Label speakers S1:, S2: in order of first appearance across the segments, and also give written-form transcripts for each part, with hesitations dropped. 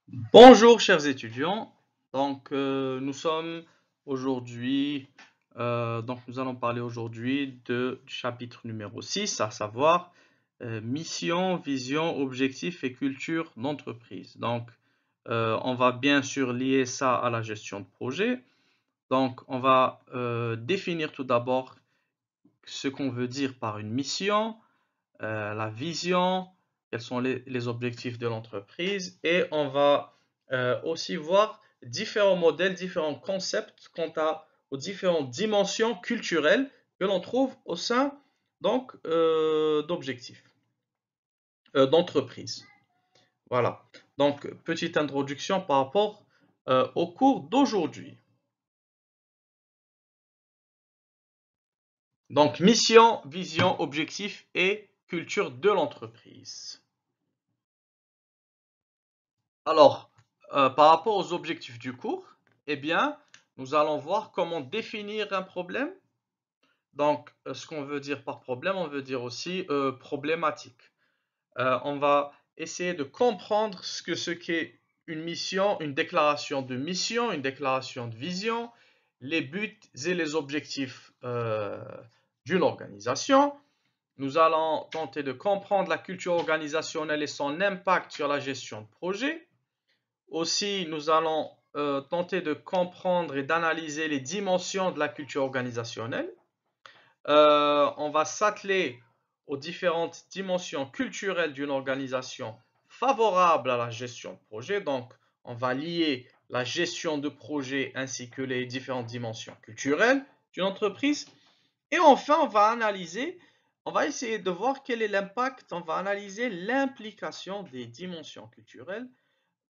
S1: Bonjour chers étudiants, nous sommes aujourd'hui, nous allons parler aujourd'hui du chapitre numéro 6, à savoir mission, vision, objectifs et culture d'entreprise. On va bien sûr lier ça à la gestion de projet. Donc on va définir tout d'abord ce qu'on veut dire par une mission, la vision, quels sont les objectifs de l'entreprise, et on va aussi voir différents modèles, différents concepts aux différentes dimensions culturelles que l'on trouve au sein d'objectifs, d'entreprise. Voilà. Donc, petite introduction par rapport au cours d'aujourd'hui. Donc, mission, vision, objectif et culture de l'entreprise. Alors, par rapport aux objectifs du cours, eh bien, nous allons voir comment définir un problème. Donc, ce qu'on veut dire par problème, on veut dire aussi problématique. On va essayer de comprendre ce qu'est une mission, une déclaration de mission, une déclaration de vision, les buts et les objectifs d'une organisation. Nous allons tenter de comprendre la culture organisationnelle et son impact sur la gestion de projet. Aussi, nous allons tenter de comprendre et d'analyser les dimensions de la culture organisationnelle. On va s'atteler aux différentes dimensions culturelles d'une organisation favorable à la gestion de projet. Donc, on va lier la gestion de projet ainsi que les différentes dimensions culturelles d'une entreprise. Et enfin, on va essayer de voir quel est l'impact, on va analyser l'implication des dimensions culturelles.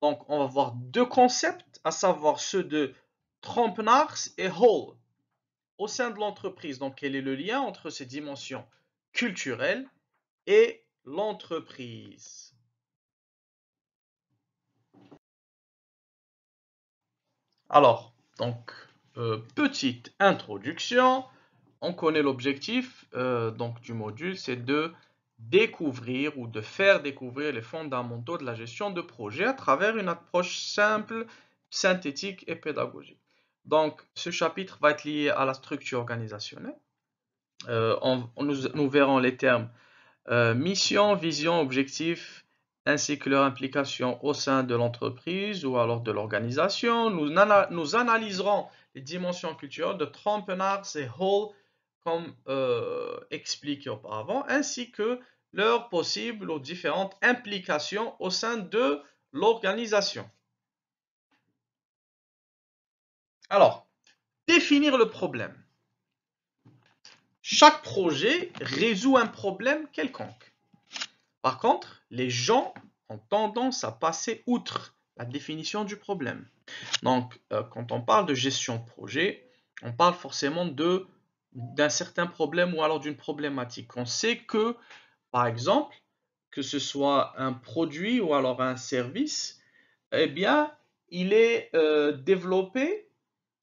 S1: Donc, on va voir deux concepts, à savoir ceux de Trompe-Nars et Hall au sein de l'entreprise. Donc, quel est le lien entre ces dimensions culturelles et l'entreprise? Alors, petite introduction. On connaît l'objectif du module, c'est de découvrir ou de faire découvrir les fondamentaux de la gestion de projet à travers une approche simple, synthétique et pédagogique. Donc, ce chapitre va être lié à la structure organisationnelle. Nous verrons les termes mission, vision, objectif, ainsi que leur implication au sein de l'entreprise ou alors de l'organisation. Nous analyserons les dimensions culturelles de Trompe-Nars et Hall comme expliqué auparavant, ainsi que leurs possibles ou différentes implications au sein de l'organisation. Alors, définir le problème. Chaque projet résout un problème quelconque. Par contre, les gens ont tendance à passer outre la définition du problème. Donc, quand on parle de gestion de projet, on parle forcément d'un certain problème ou alors d'une problématique. On sait que, par exemple, que ce soit un produit ou alors un service, eh bien, il est développé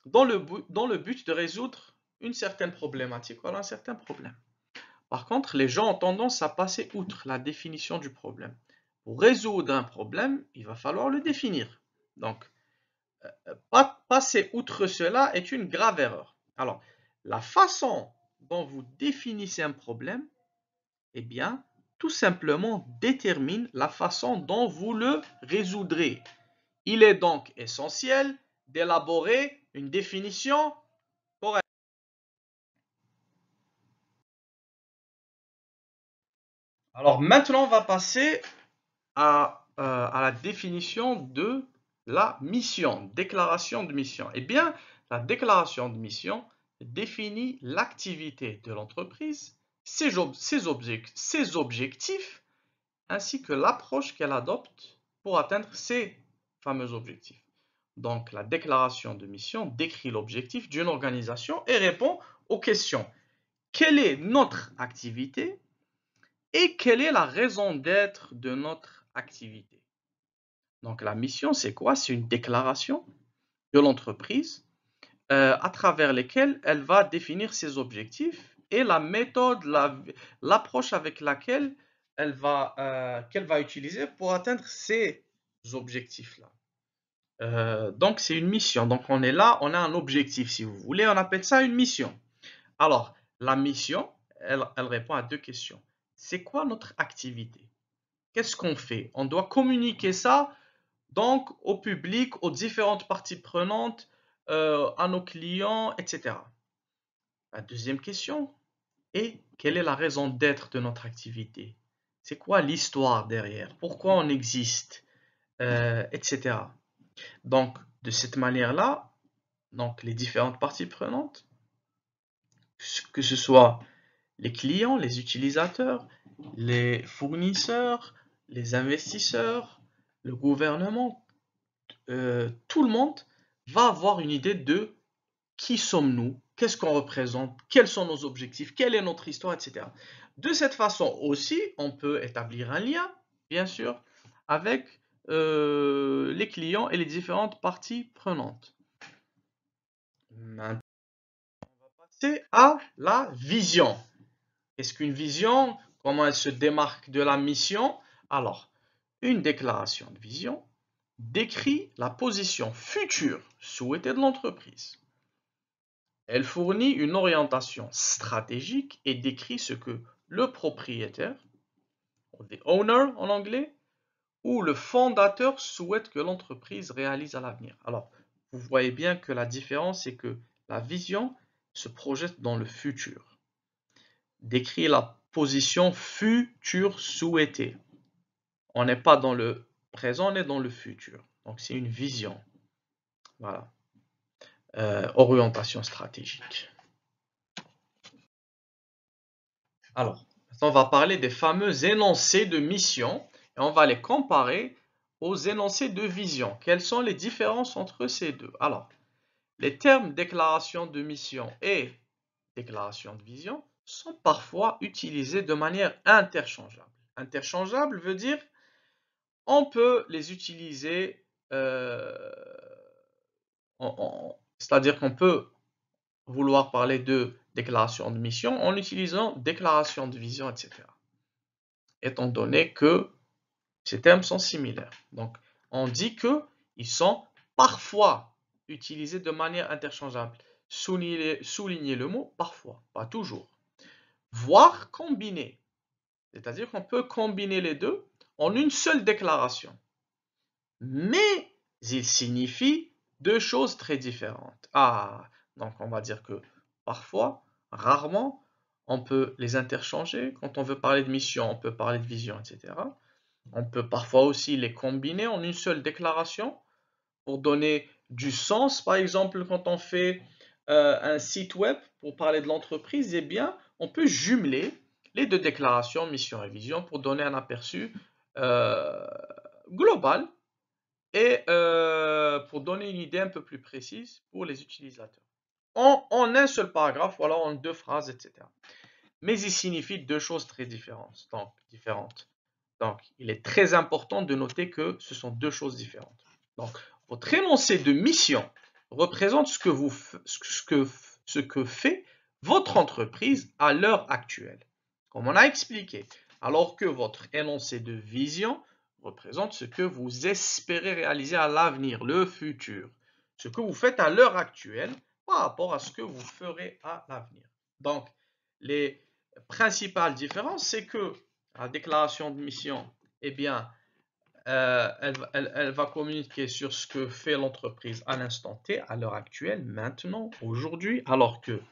S1: dans le but de résoudre une certaine problématique ou alors un certain problème. Par contre, les gens ont tendance à passer outre la définition du problème. Pour résoudre un problème, il va falloir le définir. Donc, passer outre cela est une grave erreur. Alors, la façon dont vous définissez un problème, eh bien, tout simplement détermine la façon dont vous le résoudrez. Il est donc essentiel d'élaborer une définition correcte. Alors maintenant, on va passer à la définition de la mission, déclaration de mission. Eh bien, la déclaration de mission définit l'activité de l'entreprise, ses objectifs, ainsi que l'approche qu'elle adopte pour atteindre ces fameux objectifs. Donc, la déclaration de mission décrit l'objectif d'une organisation et répond aux questions. Quelle est notre activité et quelle est la raison d'être de notre activité? Donc la mission, c'est quoi? C'est une déclaration de l'entreprise à travers lesquelles elle va définir ses objectifs et la méthode, l'approche avec laquelle qu'elle va utiliser pour atteindre ces objectifs-là. Donc, c'est une mission. Donc, on est là, on a un objectif, si vous voulez. On appelle ça une mission. Alors, la mission, elle répond à deux questions. C'est quoi notre activité? Qu'est-ce qu'on fait? On doit communiquer ça donc au public, aux différentes parties prenantes, à nos clients, etc. La deuxième question est quelle est la raison d'être de notre activité? C'est quoi l'histoire derrière? Pourquoi on existe? Etc. Donc, de cette manière-là, donc les différentes parties prenantes, que ce soit les clients, les utilisateurs, les fournisseurs, les investisseurs, le gouvernement, tout le monde va avoir une idée de qui sommes-nous, qu'est-ce qu'on représente, quels sont nos objectifs, quelle est notre histoire, etc. De cette façon aussi, on peut établir un lien, bien sûr, avec les clients et les différentes parties prenantes. Maintenant, c'est à la vision. Qu'est-ce qu'une vision? Comment elle se démarque de la mission? Alors, une déclaration de vision décrit la position future souhaitée de l'entreprise. Elle fournit une orientation stratégique et décrit ce que le propriétaire, the owner en anglais, ou le fondateur souhaite que l'entreprise réalise à l'avenir. Alors, vous voyez bien que la différence est que la vision se projette dans le futur, décrit la position future souhaitée. On n'est pas dans le présent, on est dans le futur. Donc, c'est une vision. Voilà. Orientation stratégique. Alors, maintenant, on va parler des fameux énoncés de mission et on va les comparer aux énoncés de vision. Quelles sont les différences entre ces deux? Alors, les termes déclaration de mission et déclaration de vision sont parfois utilisés de manière interchangeable. Interchangeable veut dire on peut les utiliser, c'est-à-dire qu'on peut vouloir parler de déclaration de mission en utilisant déclaration de vision, etc. Étant donné que ces termes sont similaires. Donc, on dit qu'ils sont parfois utilisés de manière interchangeable. Souligner le mot parfois, pas toujours. Voire combinés. C'est-à-dire qu'on peut combiner les deux en une seule déclaration. Mais ils signifient deux choses très différentes. Ah, donc on va dire que parfois, rarement, on peut les interchanger. Quand on veut parler de mission, on peut parler de vision, etc. On peut parfois aussi les combiner en une seule déclaration pour donner du sens. Par exemple, quand on fait un site web pour parler de l'entreprise, eh bien, on peut jumeler les deux déclarations, mission et vision, pour donner un aperçu global et pour donner une idée un peu plus précise pour les utilisateurs. En un seul paragraphe, ou alors en deux phrases, etc. Mais ils signifient deux choses très différentes. Donc, il est très important de noter que ce sont deux choses différentes. Donc, votre énoncé de mission représente ce que fait votre entreprise à l'heure actuelle, comme on a expliqué, alors que votre énoncé de vision représente ce que vous espérez réaliser à l'avenir, le futur, ce que vous faites à l'heure actuelle par rapport à ce que vous ferez à l'avenir. Donc, les principales différences, c'est que la déclaration de mission, eh bien, elle va communiquer sur ce que fait l'entreprise à l'instant T, à l'heure actuelle, maintenant, aujourd'hui, alors que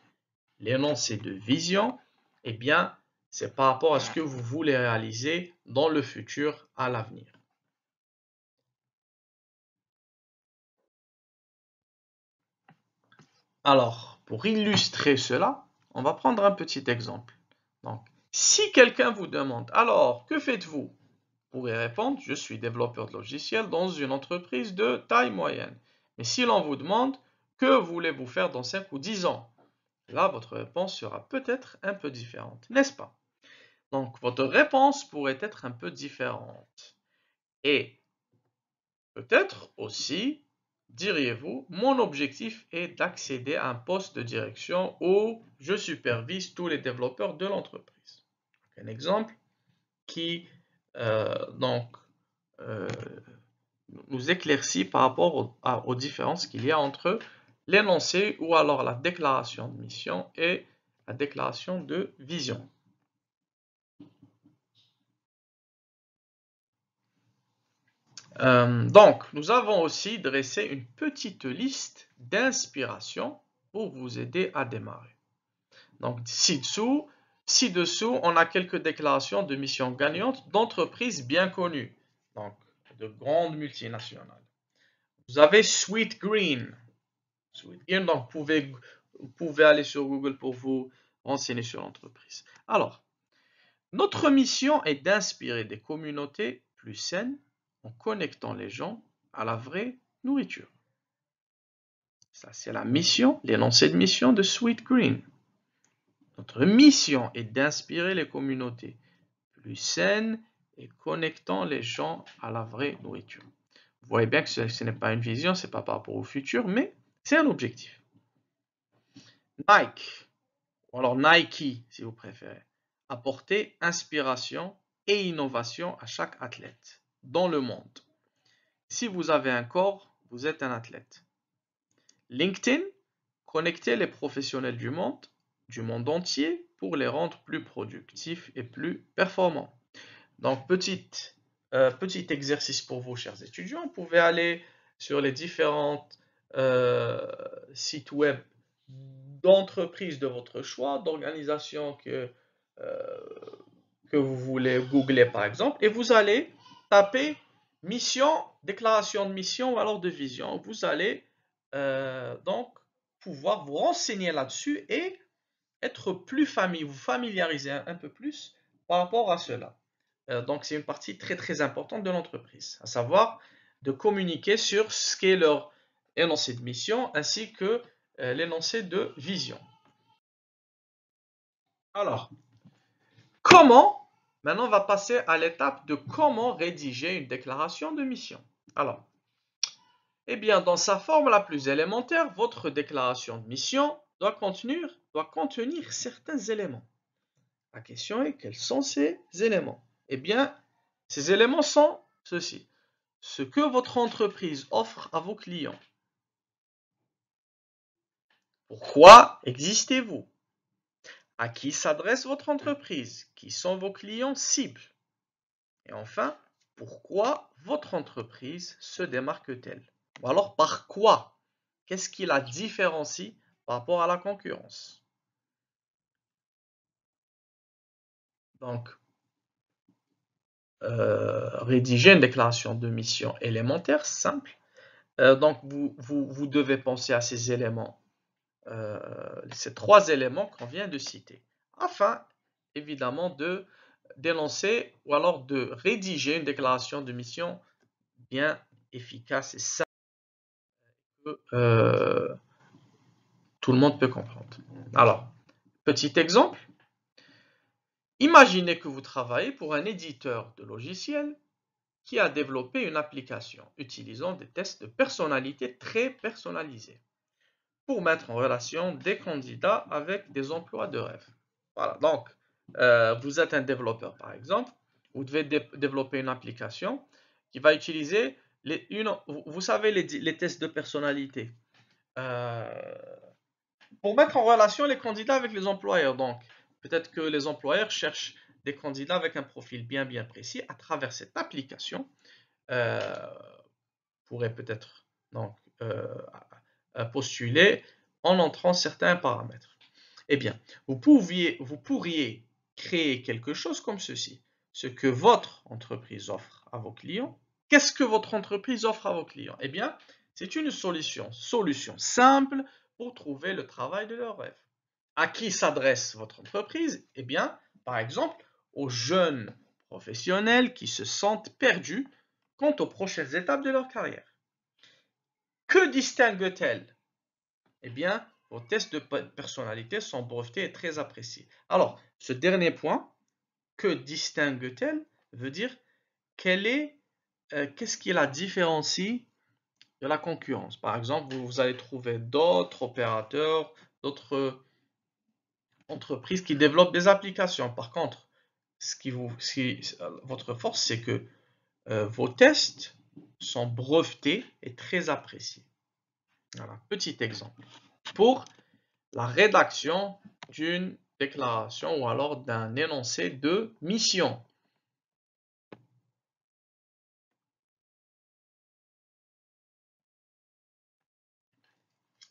S1: l'énoncé de vision, eh bien, c'est par rapport à ce que vous voulez réaliser dans le futur, à l'avenir. Alors, pour illustrer cela, on va prendre un petit exemple. Donc, si quelqu'un vous demande, alors, que faites-vous? Vous pourrez répondre, je suis développeur de logiciels dans une entreprise de taille moyenne. Mais si l'on vous demande, que voulez-vous faire dans 5 ou 10 ans? Là, votre réponse sera peut-être un peu différente, n'est-ce pas? Donc, votre réponse pourrait être un peu différente. Et peut-être aussi, diriez-vous, mon objectif est d'accéder à un poste de direction où je supervise tous les développeurs de l'entreprise. Un exemple qui, donc, nous éclaircit par rapport aux différences qu'il y a entre l'énoncé ou alors la déclaration de mission et la déclaration de vision. Donc, nous avons aussi dressé une petite liste d'inspiration pour vous aider à démarrer. Donc, ci-dessous, on a quelques déclarations de missions gagnantes d'entreprises bien connues, donc de grandes multinationales. Vous avez Sweet Green. Donc, vous pouvez aller sur Google pour vous renseigner sur l'entreprise. Alors, notre mission est d'inspirer des communautés plus saines en connectant les gens à la vraie nourriture. Ça, c'est la mission, l'énoncé de mission de Sweet Green. Notre mission est d'inspirer les communautés plus saines et connectant les gens à la vraie nourriture. Vous voyez bien que ce n'est pas une vision, ce n'est pas par rapport au futur, mais c'est un objectif. Nike, ou alors Nike si vous préférez, apporter inspiration et innovation à chaque athlète dans le monde. Si vous avez un corps, vous êtes un athlète. LinkedIn, connecter les professionnels du monde entier pour les rendre plus productifs et plus performants. Donc, petit exercice pour vous, chers étudiants. Vous pouvez aller sur les différents sites web d'entreprises de votre choix, d'organisations que vous voulez googler par exemple, et vous allez taper mission, déclaration de mission ou alors de vision. Vous allez donc pouvoir vous renseigner là-dessus et être plus vous familiariser un peu plus par rapport à cela. Donc c'est une partie très très importante de l'entreprise, à savoir de communiquer sur ce qu'est leur énoncé de mission ainsi que l'énoncé de vision. Alors, maintenant on va passer à l'étape de comment rédiger une déclaration de mission. Alors, eh bien, dans sa forme la plus élémentaire, votre déclaration de mission doit contenir certains éléments. La question est, quels sont ces éléments? Eh bien, ces éléments sont ceci. Ce que votre entreprise offre à vos clients. Pourquoi existez-vous? À qui s'adresse votre entreprise? Qui sont vos clients cibles? Et enfin, pourquoi votre entreprise se démarque-t-elle? Ou alors par quoi? Qu'est-ce qui la différencie par rapport à la concurrence? Donc, rédiger une déclaration de mission élémentaire, simple. Donc, vous devez penser à ces éléments, ces trois éléments qu'on vient de citer, afin évidemment d'énoncer ou alors de rédiger une déclaration de mission bien efficace et simple que tout le monde peut comprendre. Alors, petit exemple. Imaginez que vous travaillez pour un éditeur de logiciels qui a développé une application utilisant des tests de personnalité très personnalisés pour mettre en relation des candidats avec des emplois de rêve. Voilà, donc vous êtes un développeur par exemple, vous devez développer une application qui va utiliser vous savez les tests de personnalité pour mettre en relation les candidats avec les employeurs. Donc, peut-être que les employeurs cherchent des candidats avec un profil bien précis. À travers cette application, pourrait peut-être donc postuler en entrant certains paramètres. Eh bien, vous pourriez créer quelque chose comme ceci. Ce que votre entreprise offre à vos clients. Qu'est-ce que votre entreprise offre à vos clients? Eh bien, c'est une solution simple pour trouver le travail de leur rêve. À qui s'adresse votre entreprise? Eh bien, par exemple, aux jeunes professionnels qui se sentent perdus quant aux prochaines étapes de leur carrière. Que distingue-t-elle? Eh bien, vos tests de personnalité sont brevetés et très appréciés. Alors, ce dernier point, que distingue-t-elle, veut dire qu'est-ce qui la différencie de la concurrence. Par exemple, vous allez trouver d'autres opérateurs, d'autres entreprises qui développent des applications. Par contre, votre force, c'est que vos tests sont brevetés et très appréciés. Voilà, petit exemple. Pour la rédaction d'une déclaration ou alors d'un énoncé de mission.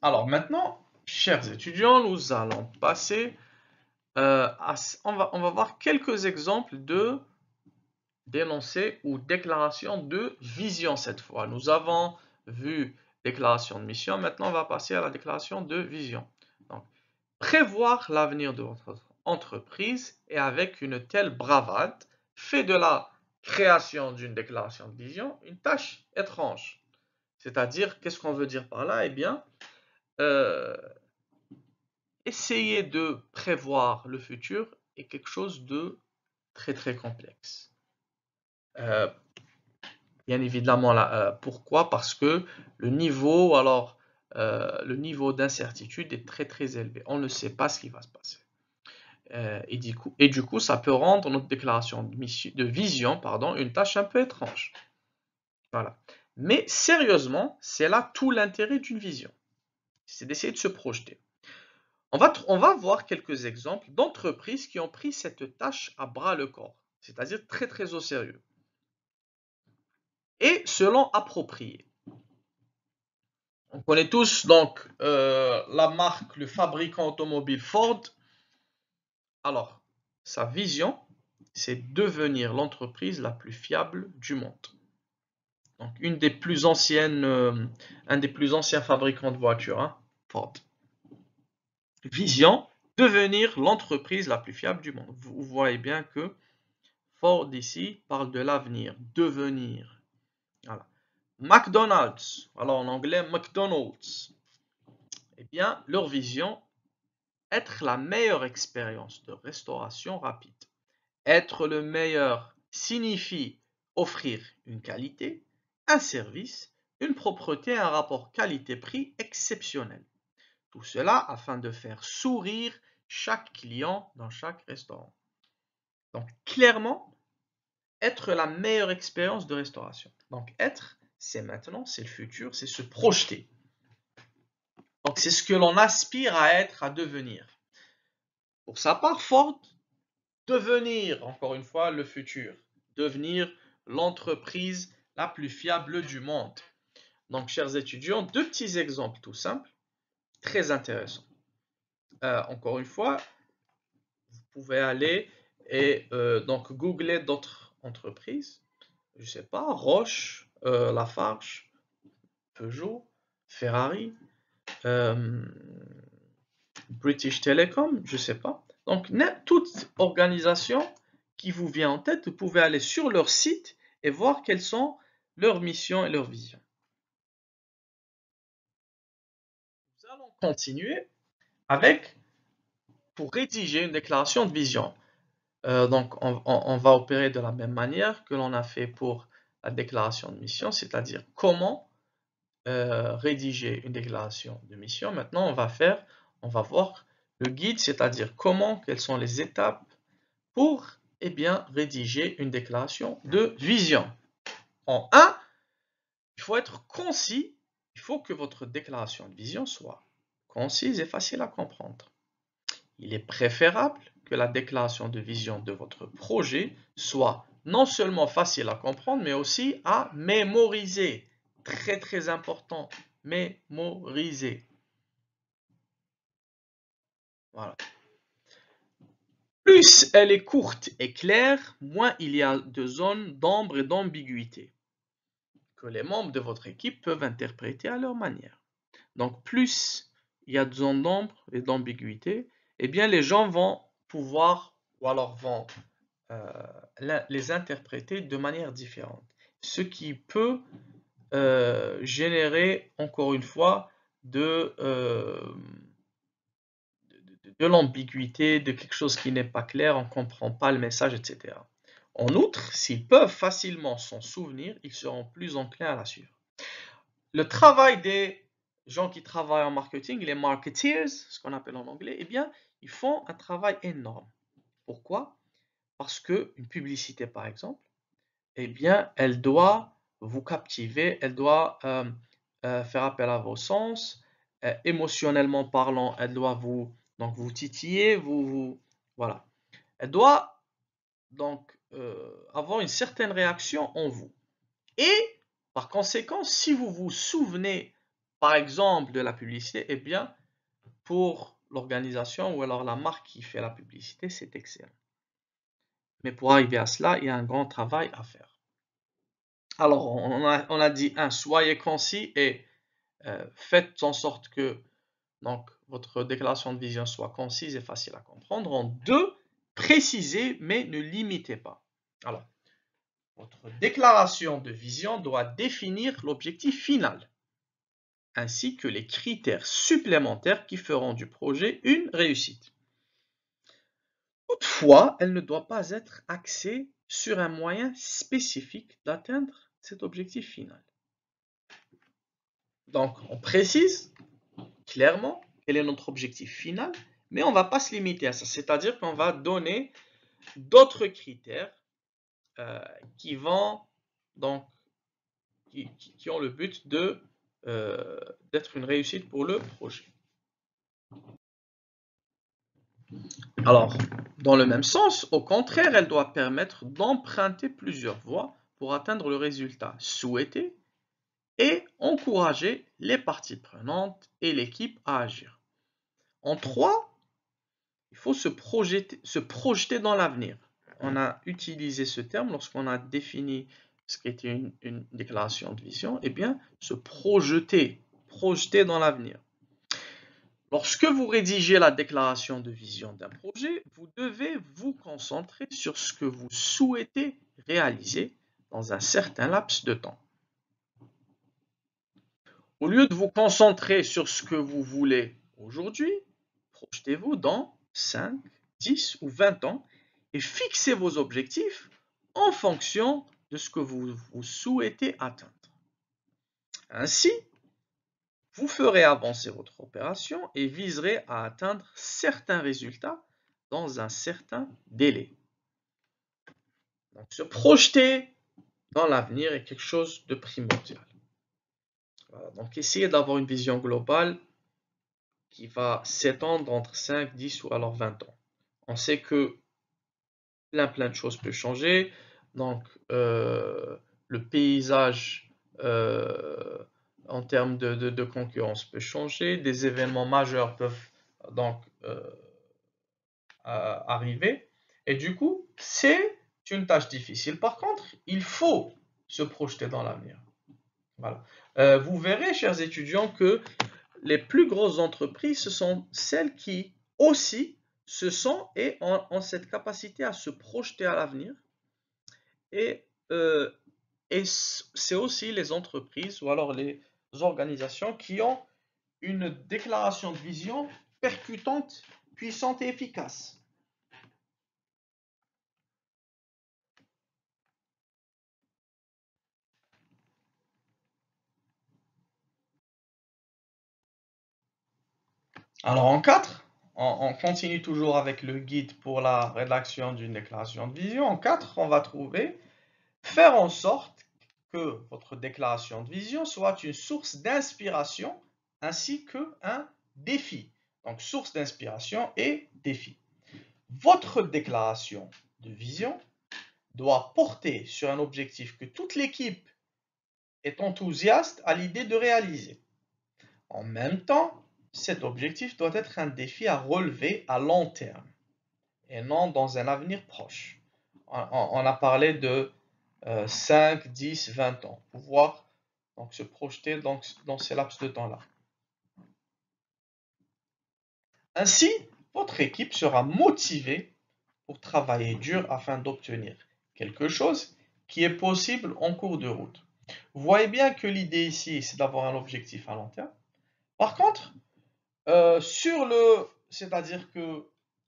S1: Alors maintenant, chers étudiants, nous allons passer on va voir quelques exemples d'énoncés ou déclaration de vision cette fois. Nous avons vu déclaration de mission, maintenant on va passer à la déclaration de vision. Donc, prévoir l'avenir de votre entreprise et avec une telle bravade fait de la création d'une déclaration de vision une tâche étrange. C'est-à-dire, qu'est-ce qu'on veut dire par là? Eh bien, essayer de prévoir le futur est quelque chose de très très complexe. Bien évidemment, pourquoi? Parce que le niveau, le niveau d'incertitude est très très élevé. On ne sait pas ce qui va se passer. Et du coup, ça peut rendre notre déclaration de vision, pardon, une tâche un peu étrange. Voilà. Mais sérieusement, c'est là tout l'intérêt d'une vision. C'est d'essayer de se projeter. On va voir quelques exemples d'entreprises qui ont pris cette tâche à bras le corps, c'est-à-dire très très au sérieux. Et selon approprié. On connaît tous donc la marque, le fabricant automobile Ford. Alors, sa vision, c'est devenir l'entreprise la plus fiable du monde. Donc, un des plus anciens fabricants de voitures, hein, Ford. Vision, devenir l'entreprise la plus fiable du monde. Vous voyez bien que Ford ici parle de l'avenir, devenir. Voilà. McDonald's, alors en anglais McDonald's, eh bien leur vision, être la meilleure expérience de restauration rapide. Être le meilleur signifie offrir une qualité, un service, une propreté, un rapport qualité-prix exceptionnel. Tout cela afin de faire sourire chaque client dans chaque restaurant. Donc clairement, être la meilleure expérience de restauration. Donc être, c'est maintenant, c'est le futur, c'est se projeter. Donc c'est ce que l'on aspire à être, à devenir. Pour sa part, Ford, devenir, encore une fois, le futur. Devenir l'entreprise la plus fiable du monde. Donc, chers étudiants, deux petits exemples tout simples, très intéressants. Encore une fois, vous pouvez aller et donc googler d'autres entreprises. Je ne sais pas, Roche, Lafarge, Peugeot, Ferrari, British Telecom, je ne sais pas. Donc, toute organisation qui vous vient en tête, vous pouvez aller sur leur site et voir quelles sont leurs missions et leurs visions. Nous allons continuer avec, pour rédiger une déclaration de vision. Donc, on va opérer de la même manière que l'on a fait pour la déclaration de mission, c'est-à-dire comment rédiger une déclaration de mission. Maintenant, on va voir le guide, c'est-à-dire quelles sont les étapes pour bien, rédiger une déclaration de vision. En 1, il faut être concis, il faut que votre déclaration de vision soit concise et facile à comprendre. Il est préférable que la déclaration de vision de votre projet soit non seulement facile à comprendre, mais aussi à mémoriser. Très très important, mémoriser. Voilà. Plus elle est courte et claire, moins il y a de zones d'ombre et d'ambiguïté que les membres de votre équipe peuvent interpréter à leur manière. Donc plus il y a de zones d'ombre et d'ambiguïté, eh bien les gens vont pouvoir ou alors vont les interpréter de manière différente. Ce qui peut générer, encore une fois, de l'ambiguïté, de quelque chose qui n'est pas clair, on ne comprend pas le message, etc. En outre, s'ils peuvent facilement s'en souvenir, ils seront plus enclins à la suivre. Le travail des gens qui travaillent en marketing, les marketeers, ce qu'on appelle en anglais, eh bien, ils font un travail énorme. Pourquoi? Parce qu'une publicité, par exemple, eh bien, elle doit vous captiver, elle doit faire appel à vos sens. Émotionnellement parlant, elle doit vous titiller, voilà. Elle doit donc avoir une certaine réaction en vous. Et par conséquent, si vous vous souvenez, par exemple, de la publicité, eh bien, pour l'organisation ou alors la marque qui fait la publicité, c'est excellent. Mais pour arriver à cela, il y a un grand travail à faire. Alors, on a dit, soyez concis et faites en sorte que votre déclaration de vision soit concise et facile à comprendre. En 2, précisez mais ne limitez pas. Alors, votre déclaration de vision doit définir l'objectif final, ainsi que les critères supplémentaires qui feront du projet une réussite. Toutefois, elle ne doit pas être axée sur un moyen spécifique d'atteindre cet objectif final. Donc, on précise clairement quel est notre objectif final, mais on ne va pas se limiter à ça. C'est-à-dire qu'on va donner d'autres critères qui ont le but d'être une réussite pour le projet. Alors, dans le même sens, au contraire, elle doit permettre d'emprunter plusieurs voies pour atteindre le résultat souhaité et encourager les parties prenantes et l'équipe à agir. En 3, il faut se projeter dans l'avenir. On a utilisé ce terme lorsqu'on a défini ce qu'était une déclaration de vision. Eh bien, se projeter dans l'avenir. Lorsque vous rédigez la déclaration de vision d'un projet, vous devez vous concentrer sur ce que vous souhaitez réaliser dans un certain laps de temps. Au lieu de vous concentrer sur ce que vous voulez aujourd'hui, projetez-vous dans 5, 10 ou 20 ans et fixez vos objectifs en fonction de ce que vous souhaitez atteindre. Ainsi, vous ferez avancer votre opération et viserez à atteindre certains résultats dans un certain délai. Donc, se projeter dans l'avenir est quelque chose de primordial. Voilà, donc, essayez d'avoir une vision globale qui va s'étendre entre 5, 10 ou alors 20 ans. On sait que plein de choses peuvent changer. Donc, le paysage en termes de concurrence peut changer. Des événements majeurs peuvent donc arriver. Et du coup, c'est une tâche difficile. Par contre, il faut se projeter dans l'avenir. Voilà. Vous verrez, chers étudiants, que les plus grosses entreprises, ce sont celles qui aussi se sont et ont cette capacité à se projeter à l'avenir. Et c'est aussi les entreprises ou alors les organisations qui ont une déclaration de vision percutante, puissante et efficace. Alors en 4, on continue toujours avec le guide pour la rédaction d'une déclaration de vision. En 4, on va trouver faire en sorte que votre déclaration de vision soit une source d'inspiration ainsi qu'un défi. Donc source d'inspiration et défi. Votre déclaration de vision doit porter sur un objectif que toute l'équipe est enthousiaste à l'idée de réaliser. En même temps, cet objectif doit être un défi à relever à long terme et non dans un avenir proche. On a parlé de 5, 10, 20 ans, pouvoir donc, se projeter dans ces laps de temps-là. Ainsi, votre équipe sera motivée pour travailler dur afin d'obtenir quelque chose qui est possible en cours de route. Vous voyez bien que l'idée ici, c'est d'avoir un objectif à long terme. Par contre, c'est-à-dire que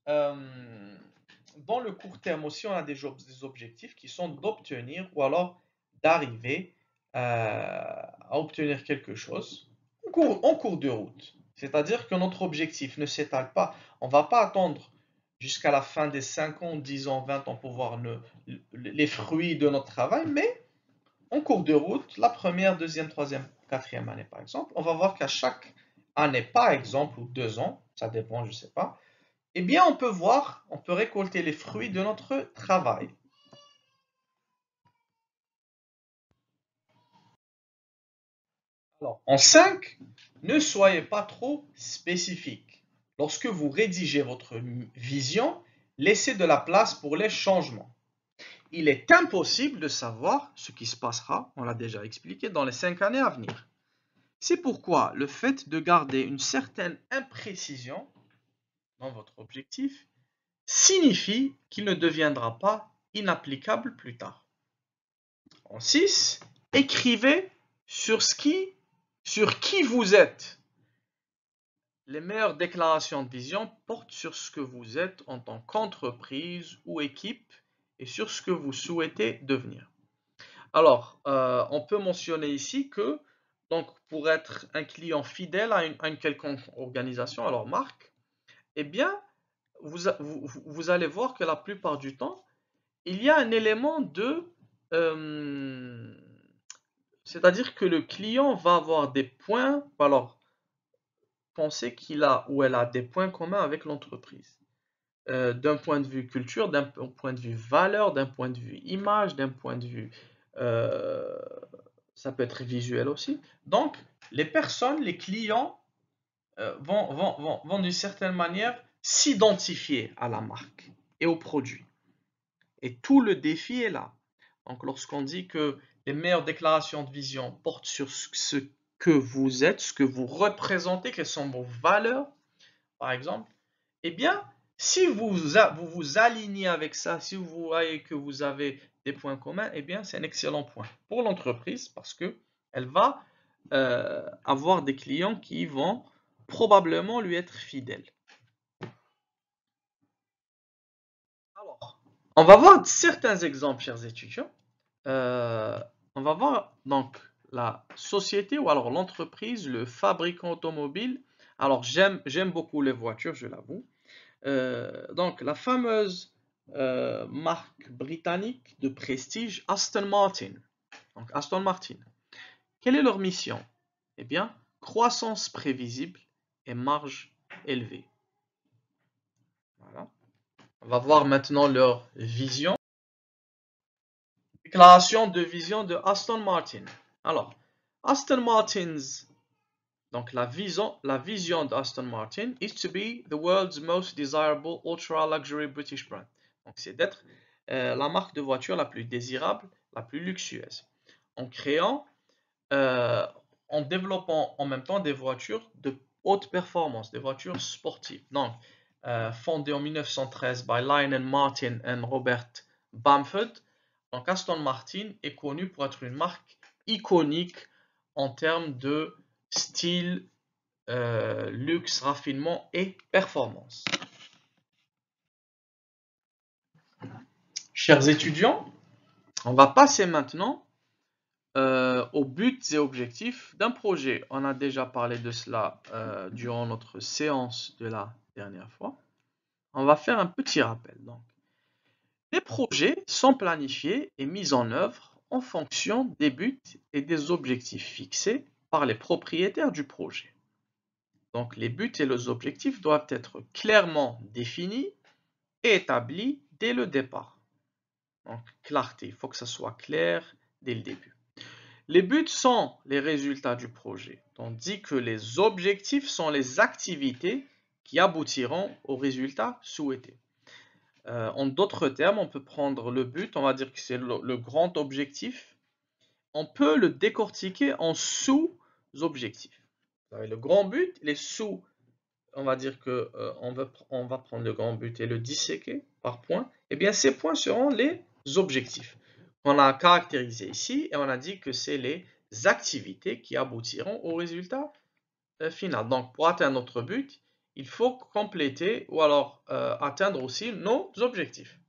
S1: dans le court terme aussi, on a des objectifs qui sont d'obtenir ou alors d'arriver à obtenir quelque chose en cours de route. C'est-à-dire que notre objectif ne s'étale pas. On ne va pas attendre jusqu'à la fin des 5 ans, 10 ans, 20 ans pour voir les fruits de notre travail, mais en cours de route, la première, deuxième, troisième, quatrième année par exemple, on va voir qu'à chaque année par exemple, ou 2 ans, ça dépend, je ne sais pas, eh bien on peut voir, on peut récolter les fruits de notre travail. Alors, en 5, ne soyez pas trop spécifique. Lorsque vous rédigez votre vision, laissez de la place pour les changements. Il est impossible de savoir ce qui se passera, on l'a déjà expliqué, dans les 5 années à venir. C'est pourquoi le fait de garder une certaine imprécision dans votre objectif signifie qu'il ne deviendra pas inapplicable plus tard. En 6, écrivez sur qui vous êtes. Les meilleures déclarations de vision portent sur ce que vous êtes en tant qu'entreprise ou équipe et sur ce que vous souhaitez devenir. Alors, on peut mentionner ici que donc, pour être un client fidèle à une quelconque organisation, alors marque, eh bien, vous allez voir que la plupart du temps, il y a un élément de... c'est-à-dire que le client va avoir des points, alors penser qu'il a ou elle a des points communs avec l'entreprise. D'un point de vue culture, d'un point de vue valeur, d'un point de vue image, d'un point de vue... ça peut être visuel aussi. Donc, les personnes, les clients vont d'une certaine manière s'identifier à la marque et au produit. Et tout le défi est là. Donc, lorsqu'on dit que les meilleures déclarations de vision portent sur ce que vous êtes, ce que vous représentez, quelles sont vos valeurs, par exemple, eh bien, si vous vous alignez avec ça, si vous voyez que vous avez des points communs, eh bien, c'est un excellent point pour l'entreprise parce que elle va avoir des clients qui vont probablement lui être fidèles. Alors, on va voir certains exemples, chers étudiants. On va voir donc la société ou alors l'entreprise, le fabricant automobile. Alors, j'aime beaucoup les voitures, je l'avoue. Donc, la fameuse marque britannique de prestige Aston Martin. Donc, Aston Martin. Quelle est leur mission? Eh bien, croissance prévisible et marge élevée. Voilà. On va voir maintenant leur vision. Déclaration de vision de Aston Martin. Alors, Aston Martin's, donc la vision d'Aston Martin is to be the world's most desirable ultra luxury British brand. Donc, c'est d'être la marque de voiture la plus désirable, la plus luxueuse, en créant, en développant en même temps des voitures de haute performance, des voitures sportives. Donc, fondée en 1913 by Lionel Martin et Robert Bamford, donc Aston Martin est connu pour être une marque iconique en termes de style, luxe, raffinement et performance. Chers étudiants, on va passer maintenant aux buts et objectifs d'un projet. On a déjà parlé de cela durant notre séance de la dernière fois. On va faire un petit rappel. Donc, les projets sont planifiés et mis en œuvre en fonction des buts et des objectifs fixés par les propriétaires du projet. Donc, les buts et les objectifs doivent être clairement définis et établis dès le départ. Donc, clarté, il faut que ça soit clair dès le début. Les buts sont les résultats du projet, tandis que les objectifs sont les activités qui aboutiront aux résultats souhaités. En d'autres termes, on peut prendre le but, on va dire que c'est le grand objectif. On peut le décortiquer en sous-objectifs. Vous avez le grand but, les sous, on va dire que on va prendre le grand but et le disséquer par points. Eh bien, ces points seront les objectifs qu'on a caractérisés ici et on a dit que c'est les activités qui aboutiront au résultat final. Donc, pour atteindre notre but, il faut compléter ou alors atteindre aussi nos objectifs.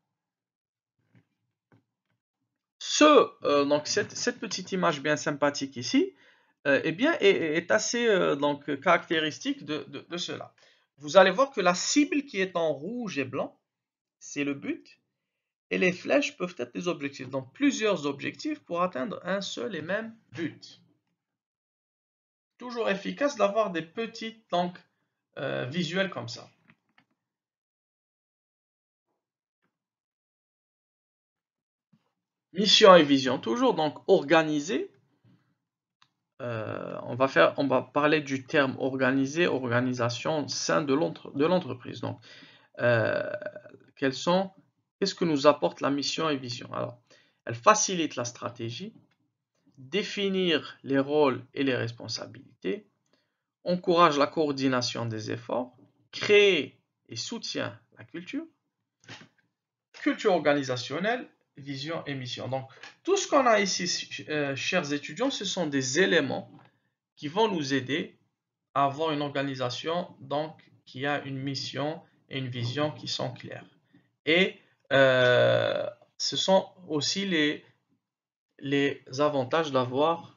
S1: Donc cette petite image bien sympathique ici eh bien, est assez donc, caractéristique de cela. Vous allez voir que la cible qui est en rouge et blanc, c'est le but. et les flèches peuvent être des objectifs. Donc, plusieurs objectifs pour atteindre un seul et même but. Toujours efficace d'avoir des petites visuels comme ça. Mission et vision, toujours donc organisé. On va parler du terme organisé, organisation sein de l'entreprise. Donc, qu'est-ce que nous apporte la mission et vision? Alors, elle facilite la stratégie, définir les rôles et les responsabilités, encourage la coordination des efforts, crée et soutient la culture organisationnelle, vision et mission. Donc, tout ce qu'on a ici, chers étudiants, ce sont des éléments qui vont nous aider à avoir une organisation qui a une mission et une vision qui sont claires. Et ce sont aussi les avantages d'avoir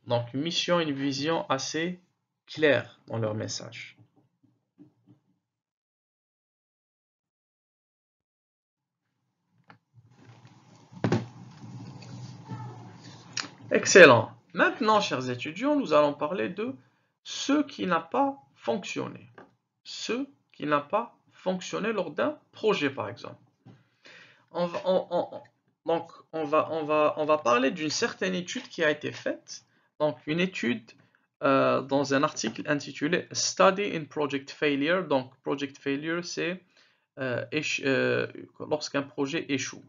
S1: une mission et une vision assez claires dans leur message. Excellent. Maintenant, chers étudiants, nous allons parler de ce qui n'a pas fonctionné. Ce qui n'a pas fonctionné lors d'un projet, par exemple. On va parler d'une certaine étude qui a été faite. Donc, une étude dans un article intitulé Study in Project Failure. Donc, Project Failure, c'est lorsqu'un projet échoue.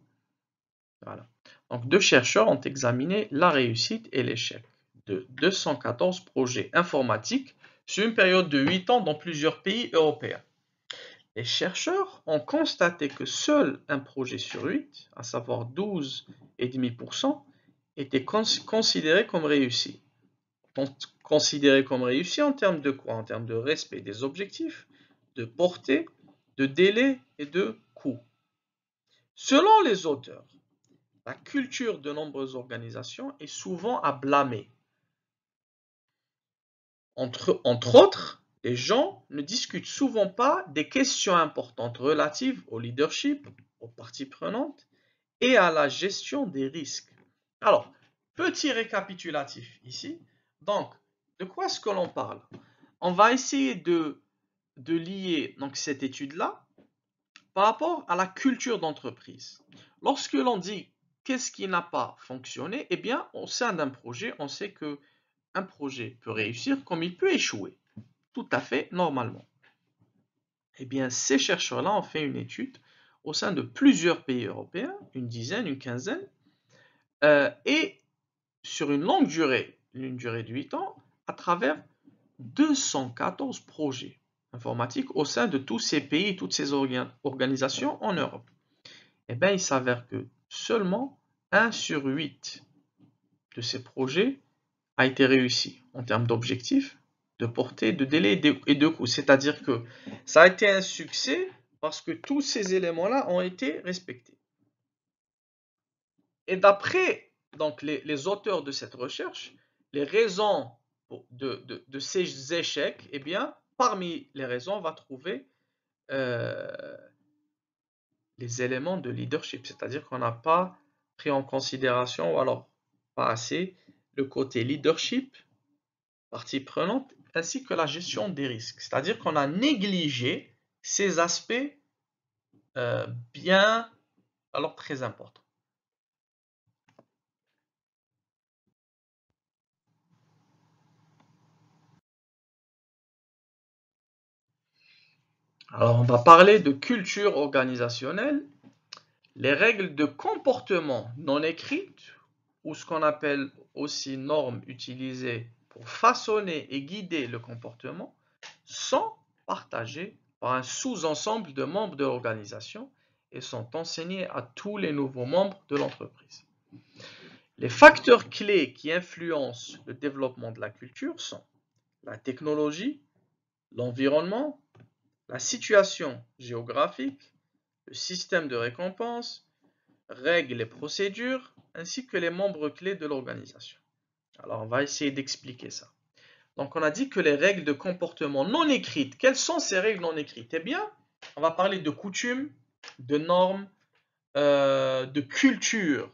S1: Voilà. Donc, 2 chercheurs ont examiné la réussite et l'échec de 214 projets informatiques sur une période de 8 ans dans plusieurs pays européens. Les chercheurs ont constaté que seul un projet sur 8, à savoir 12,5%, était considéré comme réussi. Considéré comme réussi en termes de quoi? En termes de respect des objectifs, de portée, de délai et de coût. Selon les auteurs, la culture de nombreuses organisations est souvent à blâmer. Entre autres, les gens ne discutent souvent pas des questions importantes relatives au leadership, aux parties prenantes et à la gestion des risques. Alors, petit récapitulatif ici. Donc, de quoi est-ce que l'on parle? On va essayer de lier cette étude-là par rapport à la culture d'entreprise. Lorsque l'on dit qu'est-ce qui n'a pas fonctionné, eh bien, au sein d'un projet, on sait que un projet peut réussir comme il peut échouer, tout à fait normalement. Eh bien, ces chercheurs-là ont fait une étude au sein de plusieurs pays européens, une dizaine, une quinzaine, et sur une longue durée, une durée de 8 ans, à travers 214 projets informatiques au sein de tous ces pays, toutes ces organisations en Europe. Eh bien, il s'avère que seulement 1 sur 8 de ces projets a été réussi en termes d'objectifs, de portée, de délai et de coût. C'est-à-dire que ça a été un succès parce que tous ces éléments-là ont été respectés. Et d'après les auteurs de cette recherche, les raisons de ces échecs, eh bien, parmi les raisons, on va trouver les éléments de leadership, c'est-à-dire qu'on n'a pas pris en considération, ou alors pas assez, le côté leadership, partie prenante, ainsi que la gestion des risques. C'est-à-dire qu'on a négligé ces aspects alors très importants. Alors, on va parler de culture organisationnelle, les règles de comportement non écrites, ou ce qu'on appelle aussi normes utilisées pour façonner et guider le comportement, sont partagées par un sous-ensemble de membres de l'organisation et sont enseignées à tous les nouveaux membres de l'entreprise. Les facteurs clés qui influencent le développement de la culture sont la technologie, l'environnement, la situation géographique, le système de récompense, règles et procédures, ainsi que les membres clés de l'organisation. Alors, on va essayer d'expliquer ça. Donc, on a dit que les règles de comportement non écrites, quelles sont ces règles non écrites? Eh bien, on va parler de coutumes, de normes, de culture.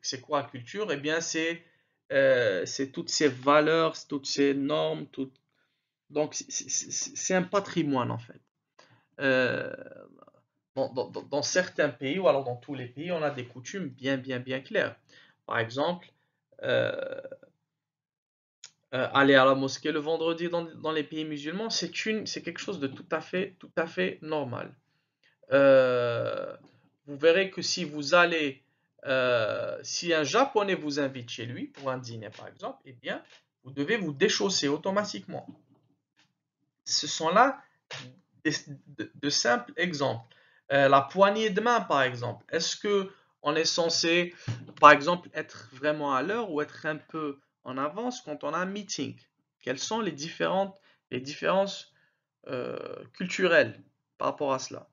S1: C'est quoi la culture? Eh bien, c'est toutes ces valeurs, toutes ces normes, donc c'est un patrimoine en fait. Dans certains pays, ou alors dans tous les pays, on a des coutumes bien claires. Par exemple, aller à la mosquée le vendredi dans les pays musulmans, c'est quelque chose de tout à fait normal. Vous verrez que si vous allez, si un Japonais vous invite chez lui pour un dîner par exemple, eh bien, vous devez vous déchausser automatiquement. Ce sont là de simples exemples. La poignée de main par exemple. Est-ce que on est censé, par exemple, être vraiment à l'heure ou être un peu en avance quand on a un meeting? Quelles sont les différences culturelles par rapport à cela?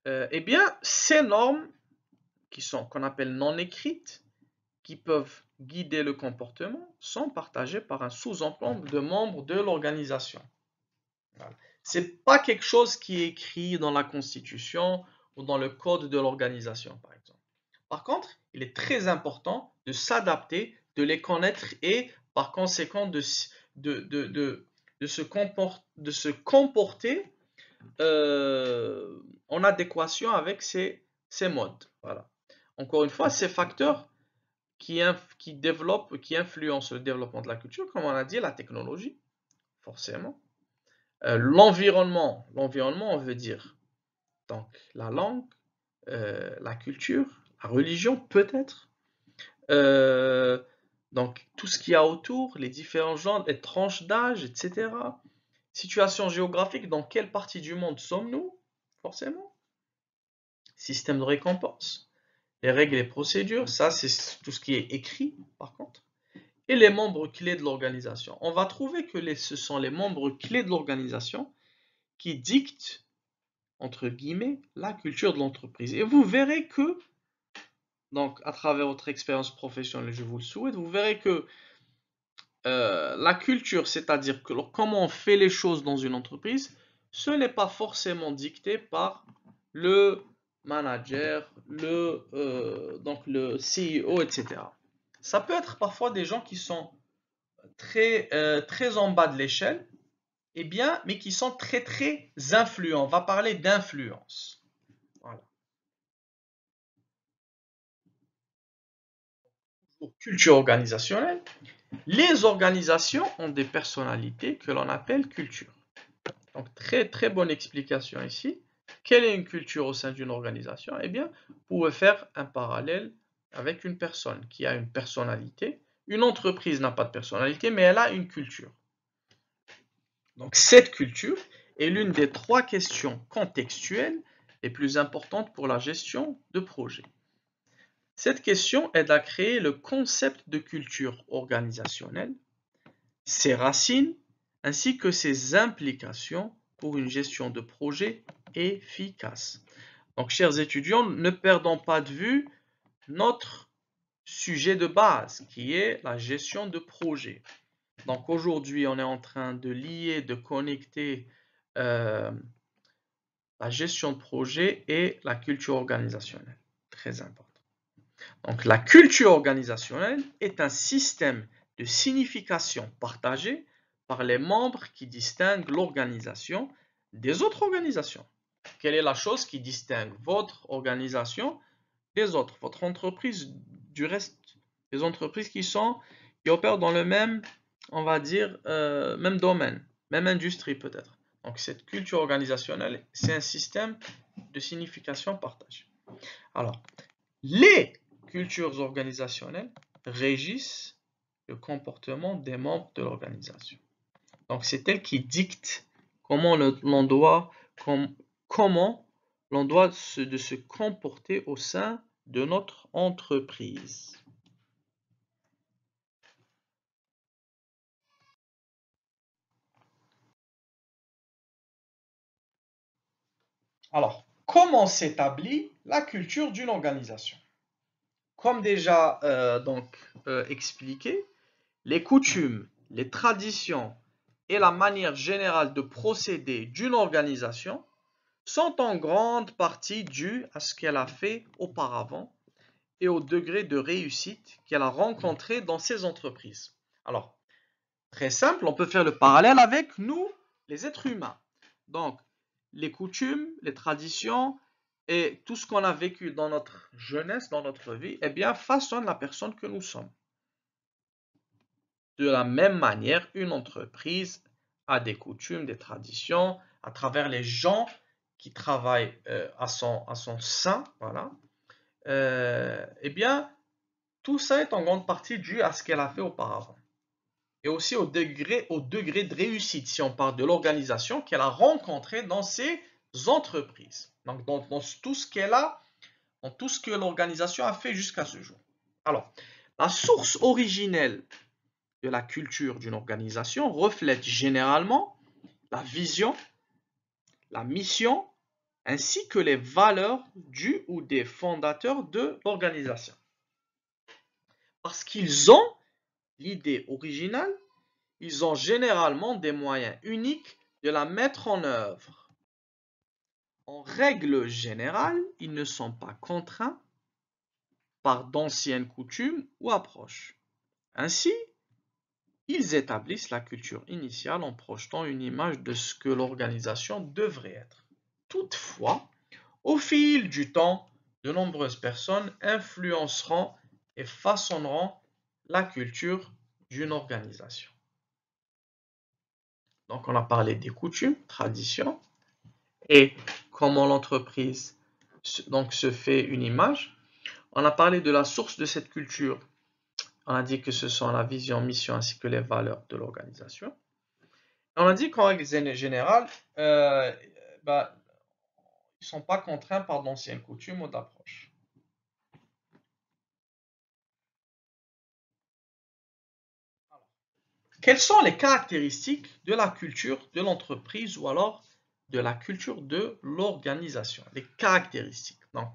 S1: Eh bien, ces normes qu'on appelle non écrites, qui peuvent guider le comportement, sont partagées par un sous-ensemble de membres de l'organisation. Voilà. C'est pas quelque chose qui est écrit dans la Constitution ou dans le code de l'organisation, par exemple. Par contre, il est très important de s'adapter, de les connaître et par conséquent de se comporter en adéquation avec ces modes. Voilà. Encore une fois, ces facteurs qui influencent le développement de la culture, comme on a dit, la technologie, forcément. L'environnement, on veut dire donc la langue, la culture, la religion peut-être. Donc tout ce qu'il y a autour, les différents genres, les tranches d'âge, etc. Situation géographique, dans quelle partie du monde sommes-nous? Forcément. Système de récompense, les règles et procédures, ça c'est tout ce qui est écrit par contre. Et les membres clés de l'organisation. On va trouver que ce sont les membres clés de l'organisation qui dictent, entre guillemets, la culture de l'entreprise. Et vous verrez que, donc à travers votre expérience professionnelle, je vous le souhaite, vous verrez que la culture, c'est-à-dire que comment on fait les choses dans une entreprise, ce n'est pas forcément dicté par le manager, donc le CEO, etc. Ça peut être parfois des gens qui sont très en bas de l'échelle, eh bien, mais qui sont très influents. On va parler d'influence. Voilà. Pour culture organisationnelle, les organisations ont des personnalités que l'on appelle culture. Donc, très bonne explication ici. Quelle est une culture au sein d'une organisation? Eh bien, vous pouvez faire un parallèle avec une personne qui a une personnalité. Une entreprise n'a pas de personnalité, mais elle a une culture. Donc, cette culture est l'une des 3 questions contextuelles les plus importantes pour la gestion de projet. Cette question aide à créer le concept de culture organisationnelle, ses racines, ainsi que ses implications pour une gestion de projet efficace. Donc, chers étudiants, ne perdons pas de vue notre sujet de base, qui est la gestion de projet. Donc, aujourd'hui, on est en train de lier, de connecter la gestion de projet et la culture organisationnelle. Très important. Donc, la culture organisationnelle est un système de signification partagée par les membres qui distinguent l'organisation des autres organisations. Quelle est la chose qui distingue votre organisation des autres, votre entreprise du reste des entreprises qui opèrent dans le même, on va dire, même domaine, même industrie peut-être. Donc cette culture organisationnelle, c'est un système de signification partagée. Alors, les cultures organisationnelles régissent le comportement des membres de l'organisation. Donc c'est elle qui dicte comment l'on doit se comporter au sein de notre entreprise. Alors, comment s'établit la culture d'une organisation? Comme déjà expliqué, les coutumes, les traditions et la manière générale de procéder d'une organisation sont en grande partie dues à ce qu'elle a fait auparavant et au degré de réussite qu'elle a rencontré dans ses entreprises. Alors, très simple, on peut faire le parallèle avec nous, les êtres humains. Donc, les coutumes, les traditions et tout ce qu'on a vécu dans notre jeunesse, dans notre vie, eh bien, façonnent la personne que nous sommes. De la même manière, une entreprise a des coutumes, des traditions, à travers les gens qui travaillent à son sein, voilà. Eh bien, tout ça est en grande partie dû à ce qu'elle a fait auparavant. Et aussi au degré de réussite, si on parle de l'organisation qu'elle a rencontrée dans ses entreprises. Donc, dans tout ce qu'elle a, dans tout ce que l'organisation a fait jusqu'à ce jour. Alors, la source originelle de la culture d'une organisation reflète généralement la vision, la mission, ainsi que les valeurs du ou des fondateurs de l'organisation. Parce qu'ils ont l'idée originale, ils ont généralement des moyens uniques de la mettre en œuvre. En règle générale, ils ne sont pas contraints par d'anciennes coutumes ou approches. Ainsi, ils établissent la culture initiale en projetant une image de ce que l'organisation devrait être. Toutefois, au fil du temps, de nombreuses personnes influenceront et façonneront la culture d'une organisation. Donc, on a parlé des coutumes, traditions, et comment l'entreprise se fait une image. On a parlé de la source de cette culture. On a dit que ce sont la vision, mission ainsi que les valeurs de l'organisation. On a dit qu'en règle générale, ils ne sont pas contraints par d'anciennes coutumes ou d'approches. Quelles sont les caractéristiques de la culture de l'entreprise ou alors de la culture de l'organisation? Les caractéristiques. Donc,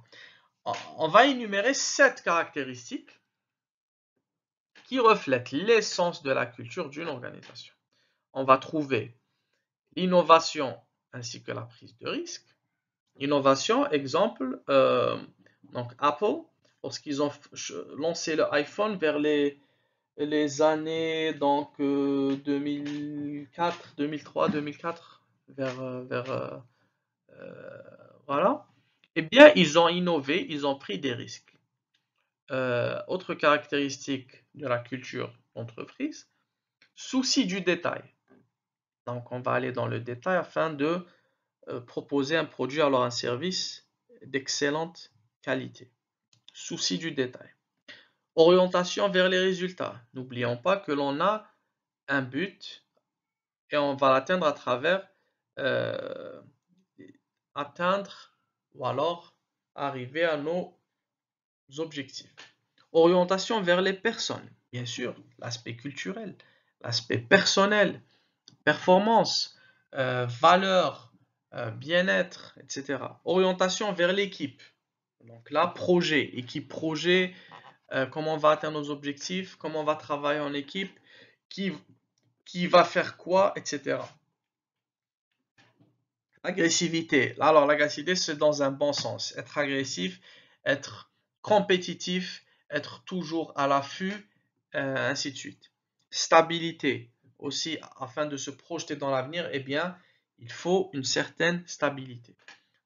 S1: on va énumérer 7 caractéristiques qui reflètent l'essence de la culture d'une organisation. On va trouver l'innovation ainsi que la prise de risque. Innovation, exemple, donc Apple, lorsqu'ils ont lancé le iPhone vers les années donc 2004, 2003, 2004, voilà. Eh bien, ils ont innové, ils ont pris des risques. Autre caractéristique de la culture d'entreprise, souci du détail. Donc, on va aller dans le détail afin de proposer un produit, alors un service d'excellente qualité. Souci du détail. Orientation vers les résultats. N'oublions pas que l'on a un but et on va l'atteindre à travers atteindre ou alors arriver à nos objectifs. Orientation vers les personnes, bien sûr, l'aspect culturel, l'aspect personnel, performance, valeur, bien-être, etc. Orientation vers l'équipe. Donc là, projet, équipe projet, comment on va atteindre nos objectifs, comment on va travailler en équipe, qui va faire quoi, etc. Agressivité. Alors l'agressivité, c'est dans un bon sens. Être agressif, être compétitif, être toujours à l'affût, ainsi de suite. Stabilité. Aussi, afin de se projeter dans l'avenir, eh bien, il faut une certaine stabilité.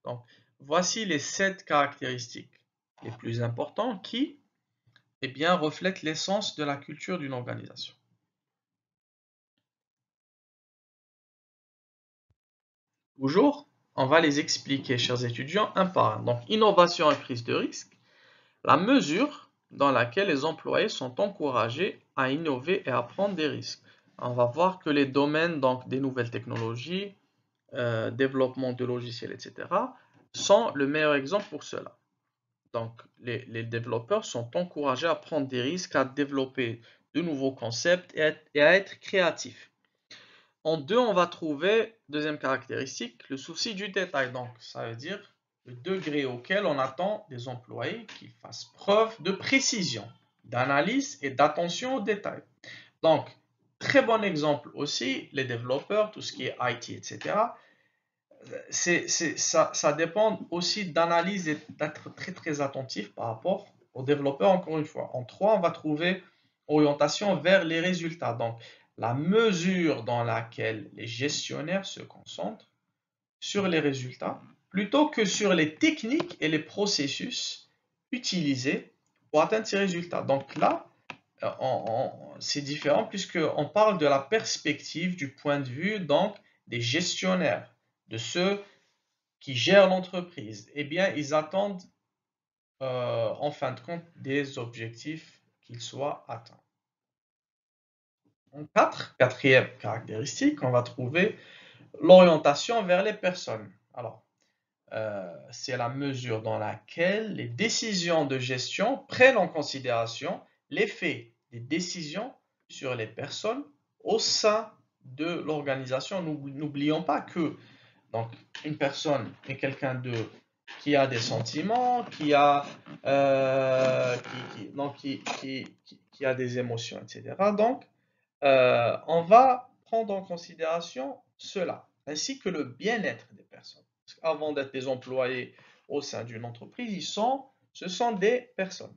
S1: Donc, voici les 7 caractéristiques les plus importantes qui, eh bien, reflètent l'essence de la culture d'une organisation. Toujours, on va les expliquer, chers étudiants, un par un. Donc, innovation et prise de risque, la mesure dans laquelle les employés sont encouragés à innover et à prendre des risques. On va voir que les domaines donc, des nouvelles technologies, développement de logiciels, etc., sont le meilleur exemple pour cela. Donc, les développeurs sont encouragés à prendre des risques, à développer de nouveaux concepts et à être créatifs. En 2, on va trouver, deuxième caractéristique, le souci du détail. Donc, ça veut dire le degré auquel on attend des employés qu'ils fassent preuve de précision, d'analyse et d'attention aux détails. Donc, très bon exemple aussi, les développeurs, tout ce qui est IT, etc., ça dépend aussi d'analyse et d'être très très attentif par rapport au développeur, encore une fois. En 3, on va trouver orientation vers les résultats. Donc, la mesure dans laquelle les gestionnaires se concentrent sur les résultats plutôt que sur les techniques et les processus utilisés pour atteindre ces résultats. Donc là, c'est différent puisqu'on parle de la perspective du point de vue donc des gestionnaires, de ceux qui gèrent l'entreprise. Eh bien, ils attendent en fin de compte des objectifs qu'ils soient atteints. En 4, quatrième caractéristique, on va trouver l'orientation vers les personnes. Alors, c'est la mesure dans laquelle les décisions de gestion prennent en considération l'effet des décisions sur les personnes au sein de l'organisation. N'oublions pas que donc, une personne est quelqu'un qui a des sentiments, qui a, qui a des émotions, etc. Donc, on va prendre en considération cela, ainsi que le bien-être des personnes. Avant d'être des employés au sein d'une entreprise, ce sont des personnes.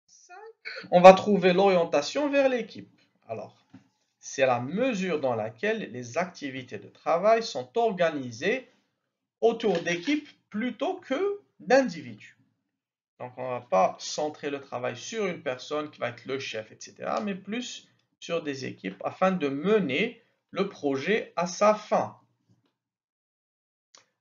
S1: 5, on va trouver l'orientation vers l'équipe. Alors, c'est la mesure dans laquelle les activités de travail sont organisées autour d'équipes plutôt que d'individus. Donc, on ne va pas centrer le travail sur une personne qui va être le chef, etc., mais plus sur des équipes afin de mener le projet à sa fin.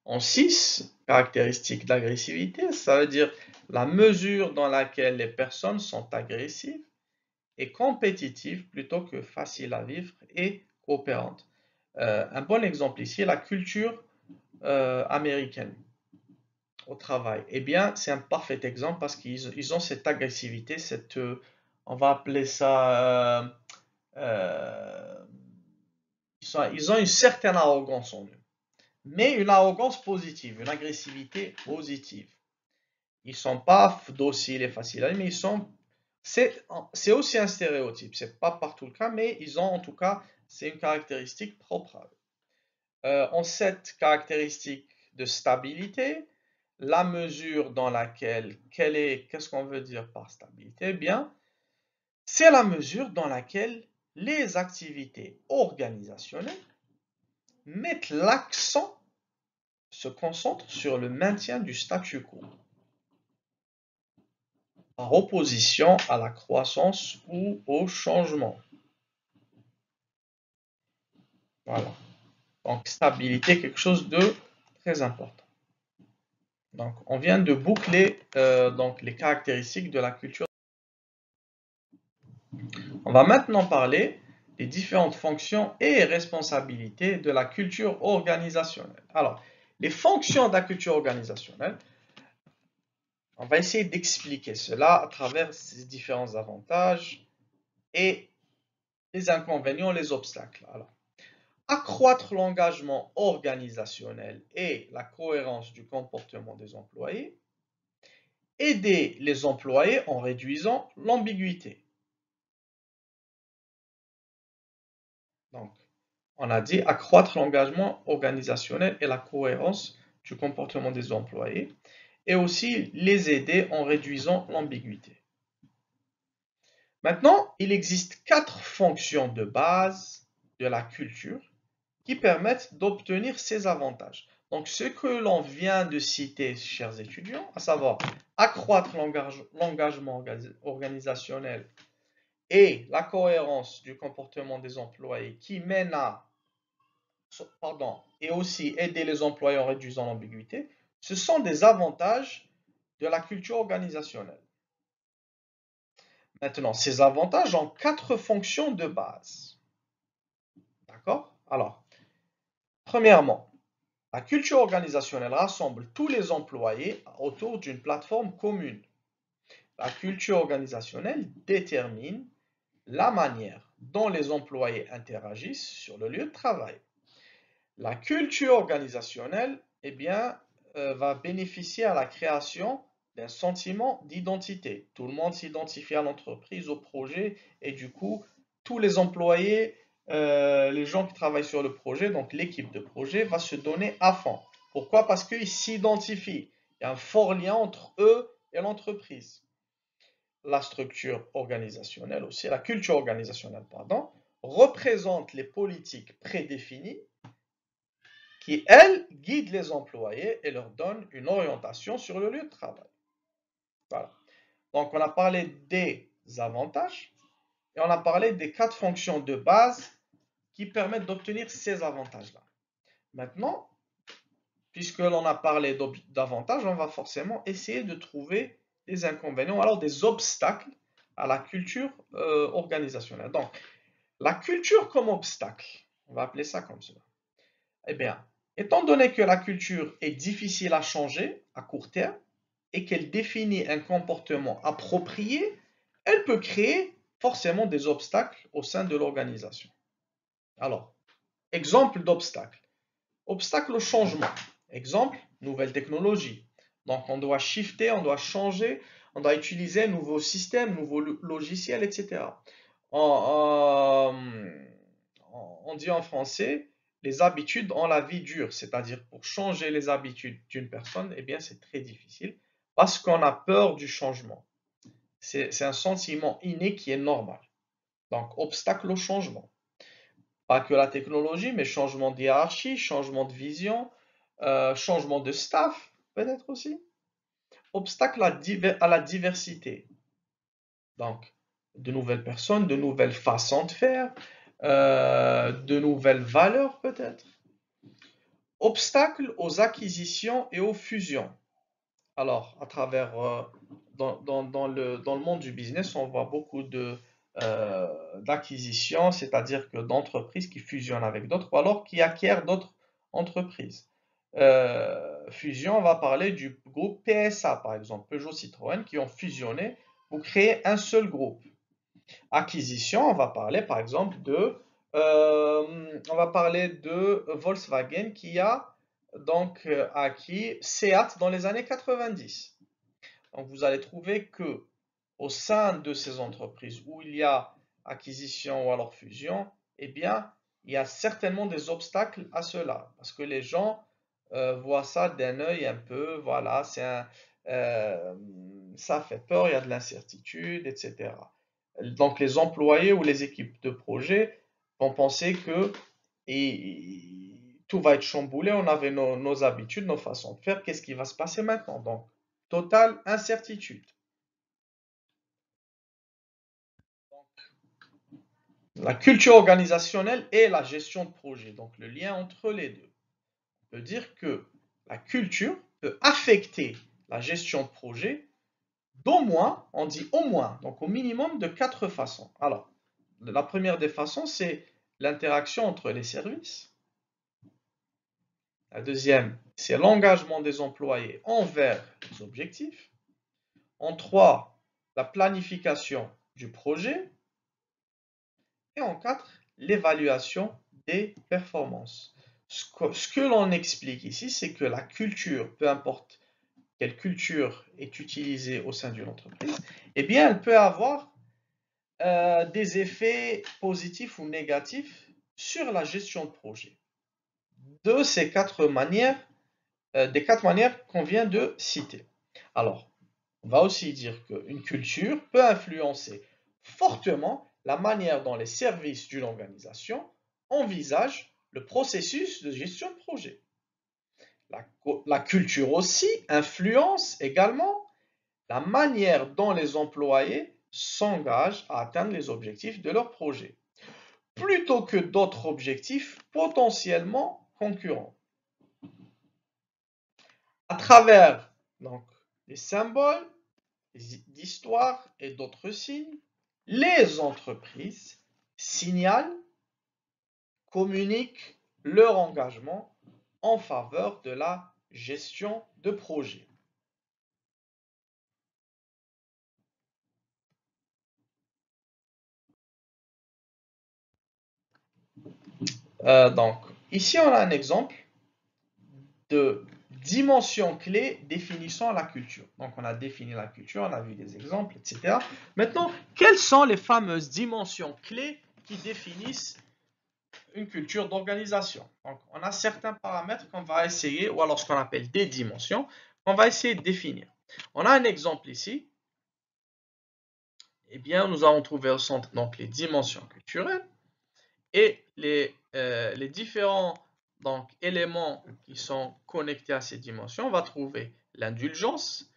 S1: En 6, caractéristique d'agressivité, ça veut dire la mesure dans laquelle les personnes sont agressives et compétitives plutôt que faciles à vivre et coopérantes. Un bon exemple ici, la culture américaine au travail. Eh bien, c'est un parfait exemple parce qu'ils ont cette agressivité, on va appeler ça, ils ont une certaine arrogance en eux, mais une arrogance positive, une agressivité positive. Ils sont pas dociles et faciles à vivre, mais c'est aussi un stéréotype. C'est pas partout le cas, mais ils ont en tout cas, c'est une caractéristique propre à eux. En cette caractéristique de stabilité, la mesure dans laquelle, qu'est-ce qu'on veut dire par stabilité? Eh bien, c'est la mesure dans laquelle les activités organisationnelles mettent l'accent, se concentrent sur le maintien du statu quo, par opposition à la croissance ou au changement. Voilà. Donc, stabilité, quelque chose de très important. Donc, on vient de boucler donc, les caractéristiques de la culture. On va maintenant parler des différentes fonctions et responsabilités de la culture organisationnelle. Alors, les fonctions de la culture organisationnelle, on va essayer d'expliquer cela à travers ces différents avantages et les inconvénients, les obstacles. Alors, accroître l'engagement organisationnel et la cohérence du comportement des employés, aider les employés en réduisant l'ambiguïté. Donc, on a dit accroître l'engagement organisationnel et la cohérence du comportement des employés, et aussi les aider en réduisant l'ambiguïté. Maintenant, il existe 4 fonctions de base de la culture qui permettent d'obtenir ces avantages. Donc, ce que l'on vient de citer, chers étudiants, à savoir accroître l'engagement organisationnel et la cohérence du comportement des employés qui mène à, et aussi aider les employés en réduisant l'ambiguïté, ce sont des avantages de la culture organisationnelle. Maintenant, ces avantages ont 4 fonctions de base. D'accord? Alors, premièrement, la culture organisationnelle rassemble tous les employés autour d'une plateforme commune. La culture organisationnelle détermine la manière dont les employés interagissent sur le lieu de travail. La culture organisationnelle, eh bien, va bénéficier à la création d'un sentiment d'identité. Tout le monde s'identifie à l'entreprise, au projet, et du coup, tous les employés les gens qui travaillent sur le projet, donc l'équipe de projet, va se donner à fond. Pourquoi? Parce qu'ils s'identifient. Il y a un fort lien entre eux et l'entreprise. La structure organisationnelle aussi, la culture organisationnelle, pardon, représente les politiques prédéfinies qui, elles, guident les employés et leur donnent une orientation sur le lieu de travail. Voilà. Donc, on a parlé des avantages et on a parlé des 4 fonctions de base qui permettent d'obtenir ces avantages-là. Maintenant, puisque l'on a parlé d'avantages, on va forcément essayer de trouver des inconvénients, alors des obstacles à la culture organisationnelle. Donc, la culture comme obstacle, on va appeler ça comme cela. Eh bien, étant donné que la culture est difficile à changer à court terme et qu'elle définit un comportement approprié, elle peut créer forcément des obstacles au sein de l'organisation. Alors, exemple d'obstacle. Obstacle au changement. Exemple, nouvelle technologie. Donc, on doit shifter, on doit changer, on doit utiliser un nouveau système, nouveau logiciel, etc. On dit en français, les habitudes ont la vie dure. C'est-à-dire, pour changer les habitudes d'une personne, eh bien, c'est très difficile parce qu'on a peur du changement. C'est un sentiment inné qui est normal. Donc, obstacle au changement. Pas que la technologie, mais changement de hiérarchie, changement de vision, changement de staff, peut-être aussi. Obstacle à la diversité. Donc, de nouvelles personnes, de nouvelles façons de faire, de nouvelles valeurs peut-être. Obstacle aux acquisitions et aux fusions. Alors, à travers, dans le monde du business, on voit beaucoup d'acquisitions, c'est-à-dire que d'entreprises qui fusionnent avec d'autres, ou alors qui acquièrent d'autres entreprises. Fusion, on va parler du groupe PSA, par exemple, Peugeot Citroën, qui ont fusionné pour créer un seul groupe. Acquisition, on va parler par exemple on va parler de Volkswagen qui a donc acquis Seat dans les années 90. Donc vous allez trouver que au sein de ces entreprises où il y a acquisition ou alors fusion, eh bien, il y a certainement des obstacles à cela parce que les gens voient ça d'un œil un peu, voilà, ça fait peur, il y a de l'incertitude, etc. Donc les employés ou les équipes de projet vont penser que tout va être chamboulé, on avait nos habitudes, nos façons de faire, qu'est-ce qui va se passer maintenant? Donc, totale incertitude. La culture organisationnelle et la gestion de projet, donc le lien entre les deux. On peut dire que la culture peut affecter la gestion de projet d'au moins, on dit au moins, donc au minimum de 4 façons. Alors, la première des façons, c'est l'interaction entre les services. La deuxième, c'est l'engagement des employés envers les objectifs. En 3, la planification du projet. Et en 4, l'évaluation des performances. Ce que l'on explique ici, c'est que la culture, peu importe quelle culture est utilisée au sein d'une entreprise, eh bien, elle peut avoir des effets positifs ou négatifs sur la gestion de projet. De ces 4 manières, des 4 manières qu'on vient de citer. Alors, on va aussi dire qu'une culture peut influencer fortement la manière dont les services d'une organisation envisagent le processus de gestion de projet. La culture aussi influence également la manière dont les employés s'engagent à atteindre les objectifs de leur projet, plutôt que d'autres objectifs potentiellement concurrents. À travers donc, les symboles d'histoire et d'autres signes, les entreprises signalent, communiquent leur engagement en faveur de la gestion de projet. Donc, ici, on a un exemple de dimension clé définissant la culture. Donc, on a défini la culture, on a vu des exemples, etc. Maintenant, quelles sont les fameuses dimensions clés qui définissent une culture d'organisation. Donc, on a certains paramètres qu'on va essayer, ou alors ce qu'on appelle des dimensions, qu'on va essayer de définir. On a un exemple ici. Eh bien, nous allons trouver au centre donc les dimensions culturelles et les différents donc, éléments qui sont connectés à ces dimensions. On va trouver l'indulgence,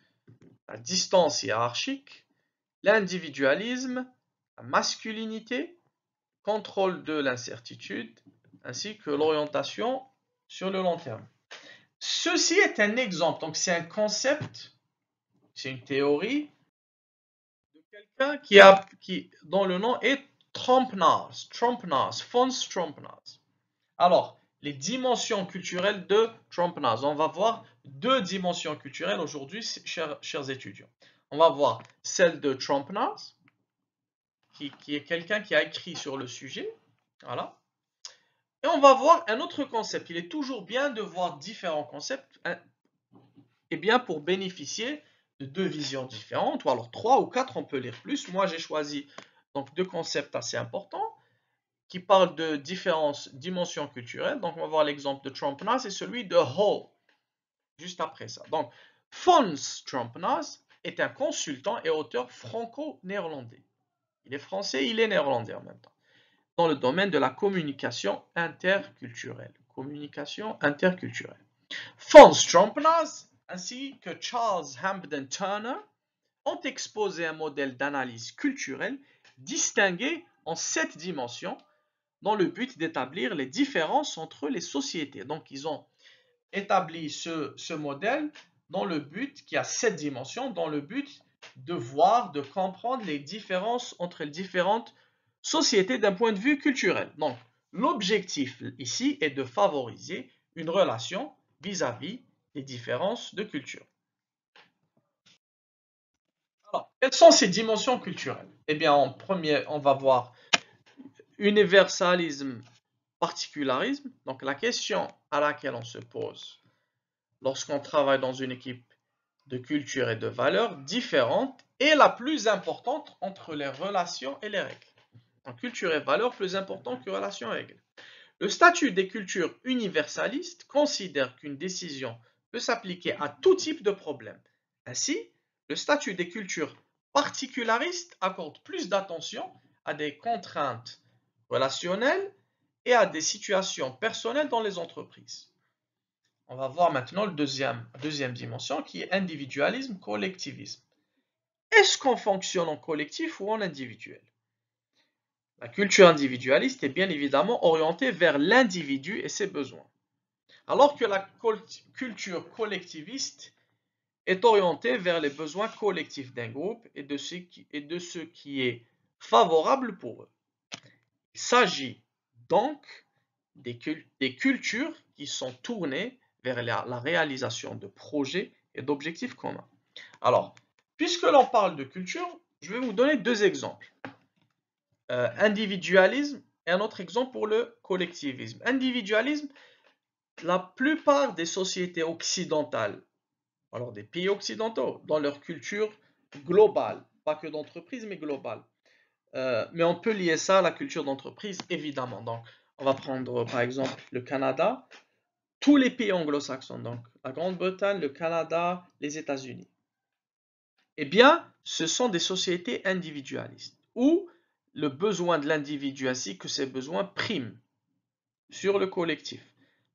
S1: la distance hiérarchique, l'individualisme, la masculinité, contrôle de l'incertitude, ainsi que l'orientation sur le long terme. Ceci est un exemple, donc c'est un concept, c'est une théorie de quelqu'un dont le nom est Trompenas, von Trompenas. Alors, les dimensions culturelles de Trompenas. On va voir deux dimensions culturelles aujourd'hui, chers étudiants. On va voir celle de Trompenas, qui est quelqu'un qui a écrit sur le sujet. Voilà. Et on va voir un autre concept. Il est toujours bien de voir différents concepts, et bien pour bénéficier de deux visions différentes, ou alors trois ou quatre, on peut lire plus. Moi, j'ai choisi donc deux concepts assez importants qui parlent de différentes dimensions culturelles. Donc, on va voir l'exemple de Trompenas et celui de Hall, juste après ça. Donc, Fons Trompenas est un consultant et auteur franco-néerlandais. Il est français, il est néerlandais en même temps, dans le domaine de la communication interculturelle. Communication interculturelle. Fons Trompenas ainsi que Charles Hampden Turner ont exposé un modèle d'analyse culturelle distingué en 7 dimensions dans le but d'établir les différences entre les sociétés. Donc, ils ont établi ce modèle dans le but, qui a 7 dimensions, dans le but de voir, de comprendre les différences entre les différentes sociétés d'un point de vue culturel. Donc, l'objectif ici est de favoriser une relation vis-à-vis des différences de culture. Alors, quelles sont ces dimensions culturelles? Eh bien, en premier, on va voir universalisme, particularisme. Donc, la question à laquelle on se pose lorsqu'on travaille dans une équipe de culture et de valeurs différentes est la plus importante entre les relations et les règles. En culture et valeurs, plus important que relations et règles. Le statut des cultures universalistes considère qu'une décision peut s'appliquer à tout type de problème. Ainsi, le statut des cultures particularistes accorde plus d'attention à des contraintes relationnelles et à des situations personnelles dans les entreprises. On va voir maintenant la deuxième dimension qui est individualisme, collectivisme. Est-ce qu'on fonctionne en collectif ou en individuel? La culture individualiste est bien évidemment orientée vers l'individu et ses besoins, alors que la culture collectiviste est orientée vers les besoins collectifs d'un groupe et de ce qui est favorable pour eux. Il s'agit donc des cultures qui sont tournées vers la réalisation de projets et d'objectifs communs. Alors, puisque l'on parle de culture, je vais vous donner deux exemples. Individualisme et un autre exemple pour le collectivisme. Individualisme, la plupart des sociétés occidentales, alors des pays occidentaux, dans leur culture globale, pas que d'entreprise, mais globale. Mais on peut lier ça à la culture d'entreprise, évidemment. Donc, on va prendre par exemple le Canada, tous les pays anglo-saxons, donc la Grande-Bretagne, le Canada, les États-Unis. Eh bien, ce sont des sociétés individualistes où le besoin de l'individu ainsi que ses besoins priment sur le collectif.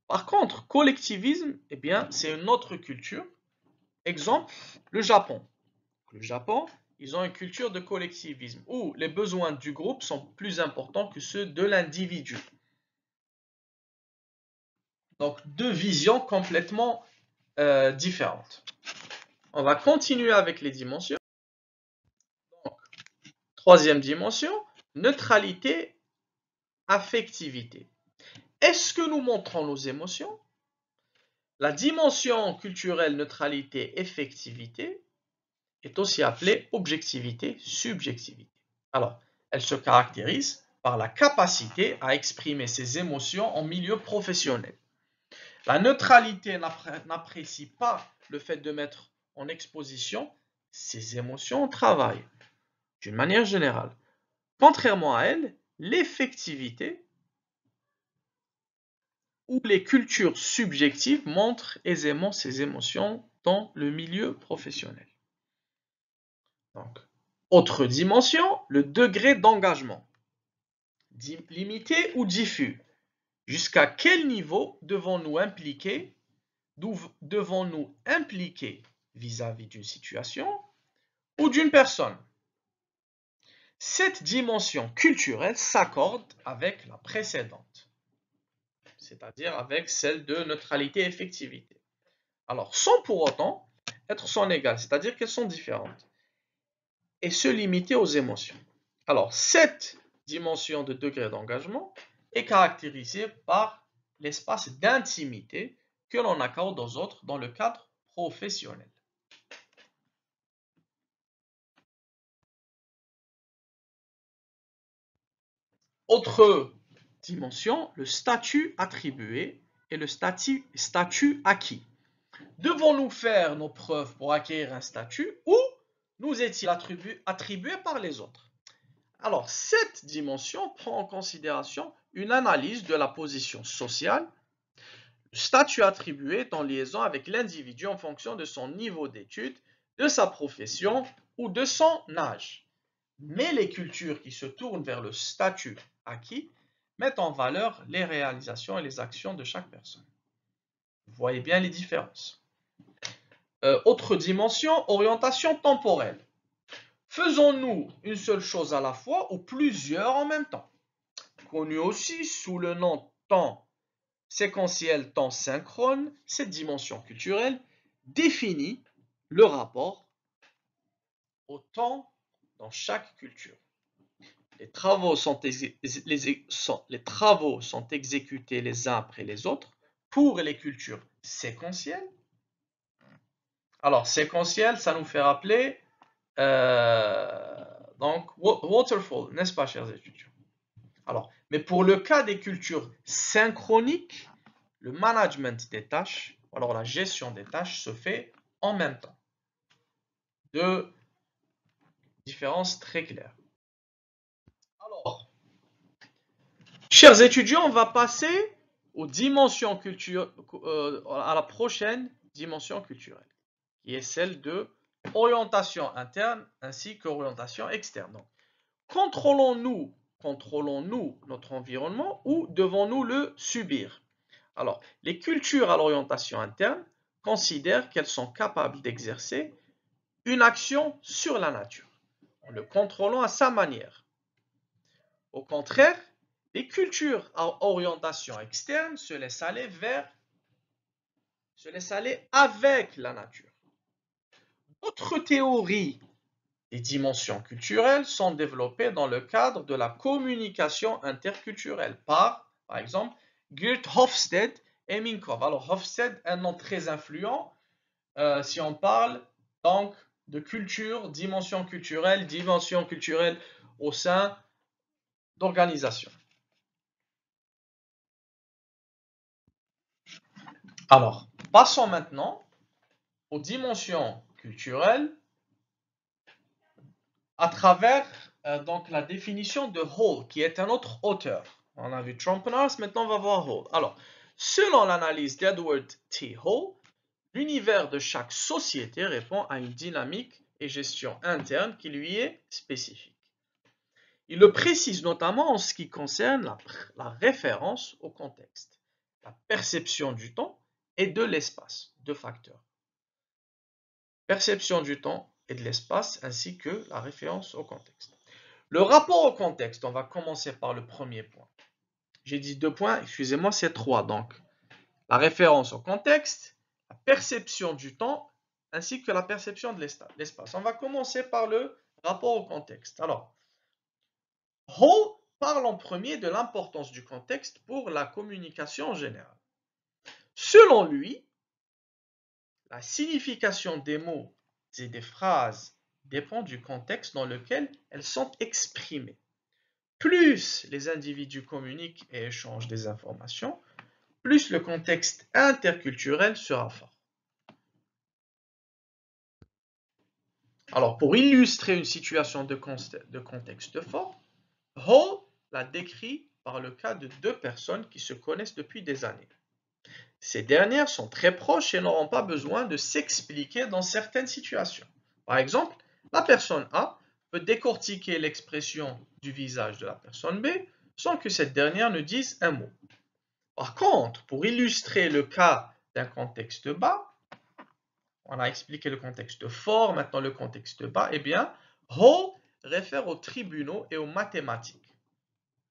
S1: Par contre, collectivisme, eh bien, c'est une autre culture. Exemple, le Japon. Le Japon, ils ont une culture de collectivisme où les besoins du groupe sont plus importants que ceux de l'individu. Donc, deux visions complètement différentes. On va continuer avec les dimensions. Donc, troisième dimension, neutralité, affectivité. Est-ce que nous montrons nos émotions? La dimension culturelle neutralité, effectivité est aussi appelée objectivité, subjectivité. Alors, elle se caractérise par la capacité à exprimer ses émotions en milieu professionnel. La neutralité n'apprécie pas le fait de mettre en exposition ses émotions au travail, d'une manière générale. Contrairement à elle, l'effectivité où les cultures subjectives montrent aisément ces émotions dans le milieu professionnel. Donc, autre dimension, le degré d'engagement. Limité ou diffus? Jusqu'à quel niveau devons-nous impliquer vis-à-vis d'une situation ou d'une personne? Cette dimension culturelle s'accorde avec la précédente, c'est-à-dire avec celle de neutralité et effectivité. Alors, sans pour autant être son égal, c'est-à-dire qu'elles sont différentes, et se limiter aux émotions. Alors, cette dimension de degré d'engagement est caractérisée par l'espace d'intimité que l'on accorde aux autres dans le cadre professionnel. Autre dimension, le statut attribué et le statut acquis. Devons-nous faire nos preuves pour acquérir un statut ou nous est-il attribué par les autres? Alors, cette dimension prend en considération une analyse de la position sociale, le statut attribué est en liaison avec l'individu en fonction de son niveau d'études, de sa profession ou de son âge. Mais les cultures qui se tournent vers le statut acquis mettent en valeur les réalisations et les actions de chaque personne. Vous voyez bien les différences. Autre dimension, orientation temporelle. Faisons-nous une seule chose à la fois ou plusieurs en même temps? Connu aussi sous le nom temps séquentiel, temps synchrone, cette dimension culturelle définit le rapport au temps dans chaque culture. Les travaux sont exécutés les uns après les autres pour les cultures séquentielles. Alors, séquentiel, ça nous fait rappeler donc waterfall, n'est-ce pas, chers étudiants? Alors, mais pour le cas des cultures synchroniques, le management des tâches, alors la gestion des tâches se fait en même temps. Deux différences très claires. Alors, chers étudiants, on va passer aux dimensions à la prochaine dimension culturelle, qui est celle de orientation interne ainsi qu'orientation externe. Donc, contrôlons-nous notre environnement ou devons-nous le subir? Alors, les cultures à l'orientation interne considèrent qu'elles sont capables d'exercer une action sur la nature, en le contrôlant à sa manière. Au contraire, les cultures à orientation externe se laissent aller avec la nature. D'autres théories des dimensions culturelles sont développées dans le cadre de la communication interculturelle par exemple, Geert Hofstede et Minkoff. Alors, Hofstede, un nom très influent, si on parle donc de culture, dimension culturelle au sein d'organisations. Alors, passons maintenant aux dimensions culturelles à travers donc la définition de Hall, qui est un autre auteur. On a vu Trompenas, maintenant on va voir Hall. Alors, selon l'analyse d'Edward T. Hall, l'univers de chaque société répond à une dynamique et gestion interne qui lui est spécifique. Il le précise notamment en ce qui concerne la référence au contexte, la perception du temps et de l'espace, deux facteurs. Perception du temps et de l'espace ainsi que la référence au contexte. Le rapport au contexte, on va commencer par le premier point. J'ai dit 2 points, excusez-moi, c'est 3. Donc, la référence au contexte, la perception du temps ainsi que la perception de l'espace. On va commencer par le rapport au contexte. Alors, Hall parle en premier de l'importance du contexte pour la communication en général. Selon lui, la signification des mots et des phrases dépend du contexte dans lequel elles sont exprimées. Plus les individus communiquent et échangent des informations, plus le contexte interculturel sera fort. Alors, pour illustrer une situation de contexte fort, Hall la décrit par le cas de deux personnes qui se connaissent depuis des années. Ces dernières sont très proches et n'auront pas besoin de s'expliquer dans certaines situations. Par exemple, la personne A peut décortiquer l'expression du visage de la personne B sans que cette dernière ne dise un mot. Par contre, pour illustrer le cas d'un contexte bas, on a expliqué le contexte fort, maintenant le contexte bas, eh bien, Hall réfère aux tribunaux et aux mathématiques,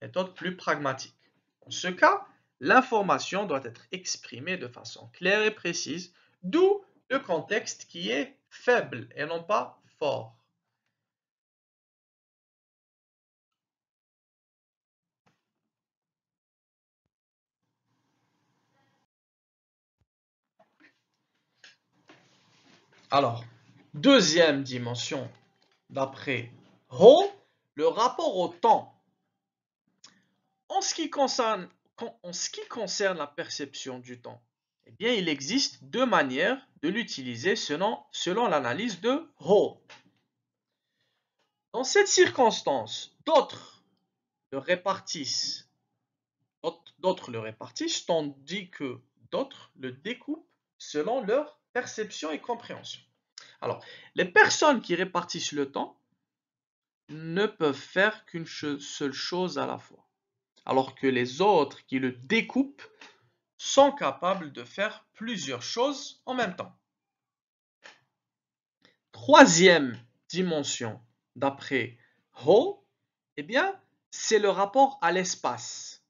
S1: méthode plus pragmatique. Dans ce cas, l'information doit être exprimée de façon claire et précise, d'où le contexte qui est faible et non pas fort. Alors, deuxième dimension d'après Hall, le rapport au temps. En ce qui concerne la perception du temps, eh bien, il existe deux manières de l'utiliser selon l'analyse de Hall. Dans cette circonstance, d'autres le répartissent, tandis que d'autres le découpent selon leur perception et compréhension. Alors, les personnes qui répartissent le temps ne peuvent faire qu'une seule chose à la fois, alors que les autres qui le découpent sont capables de faire plusieurs choses en même temps. Troisième dimension d'après Hall, eh bien, c'est le rapport à l'espace.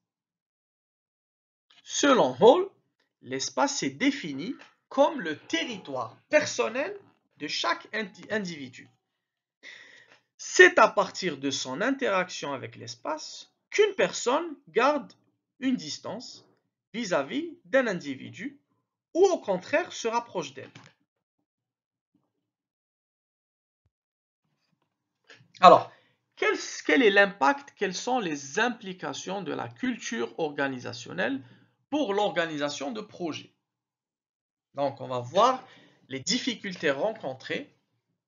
S1: Selon Hall, l'espace est défini comme le territoire personnel de chaque individu. C'est à partir de son interaction avec l'espace qu'une personne garde une distance vis-à-vis d'un individu ou au contraire se rapproche d'elle. Alors, quel est l'impact, quelles sont les implications de la culture organisationnelle pour l'organisation de projets? Donc, on va voir les difficultés rencontrées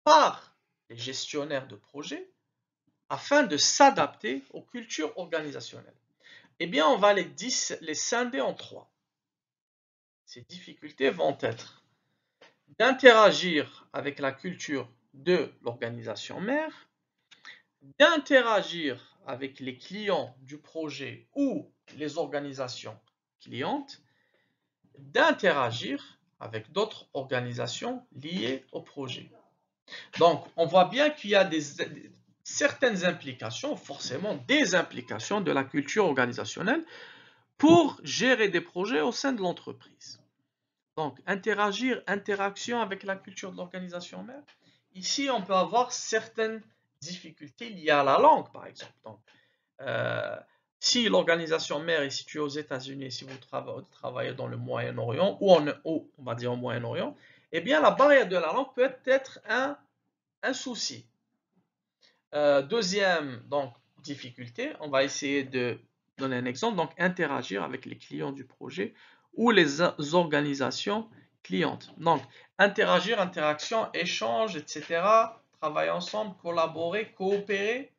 S1: par les gestionnaires de projets afin de s'adapter aux cultures organisationnelles. Eh bien, on va les scinder en trois. Ces difficultés vont être d'interagir avec la culture de l'organisation mère, d'interagir avec les clients du projet ou les organisations clientes, d'interagir avec d'autres organisations liées au projet. Donc, on voit bien qu'il y a certaines implications, forcément des implications de la culture organisationnelle pour gérer des projets au sein de l'entreprise. Donc, interaction avec la culture de l'organisation mère. Ici, on peut avoir certaines difficultés liées à la langue, par exemple. Donc, si l'organisation mère est située aux États-Unis, si vous travaillez dans le Moyen-Orient, ou on va dire au Moyen-Orient, eh bien, la barrière de la langue peut être un souci. Deuxième donc, difficulté, on va essayer de donner un exemple, donc interagir avec les clients du projet ou les organisations clientes. Donc, interagir, interaction, échange, etc., travailler ensemble, collaborer, coopérer.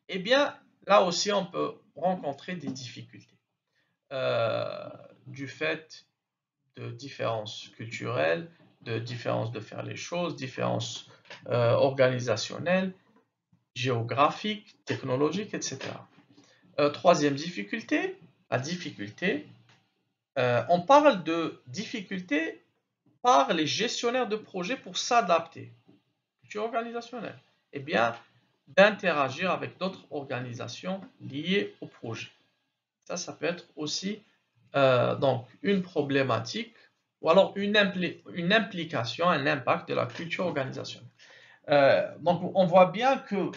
S1: Eh bien, là aussi, on peut rencontrer des difficultés du fait de différences culturelles, de différences de faire les choses, différences organisationnelles, géographiques, technologiques, etc. Troisième difficulté, la difficulté. On parle de difficulté par les gestionnaires de projets pour s'adapter. Culture organisationnelle. Eh bien, d'interagir avec d'autres organisations liées au projet. Ça peut être aussi donc une problématique ou alors une implication, un impact de la culture organisationnelle. Donc, on voit bien que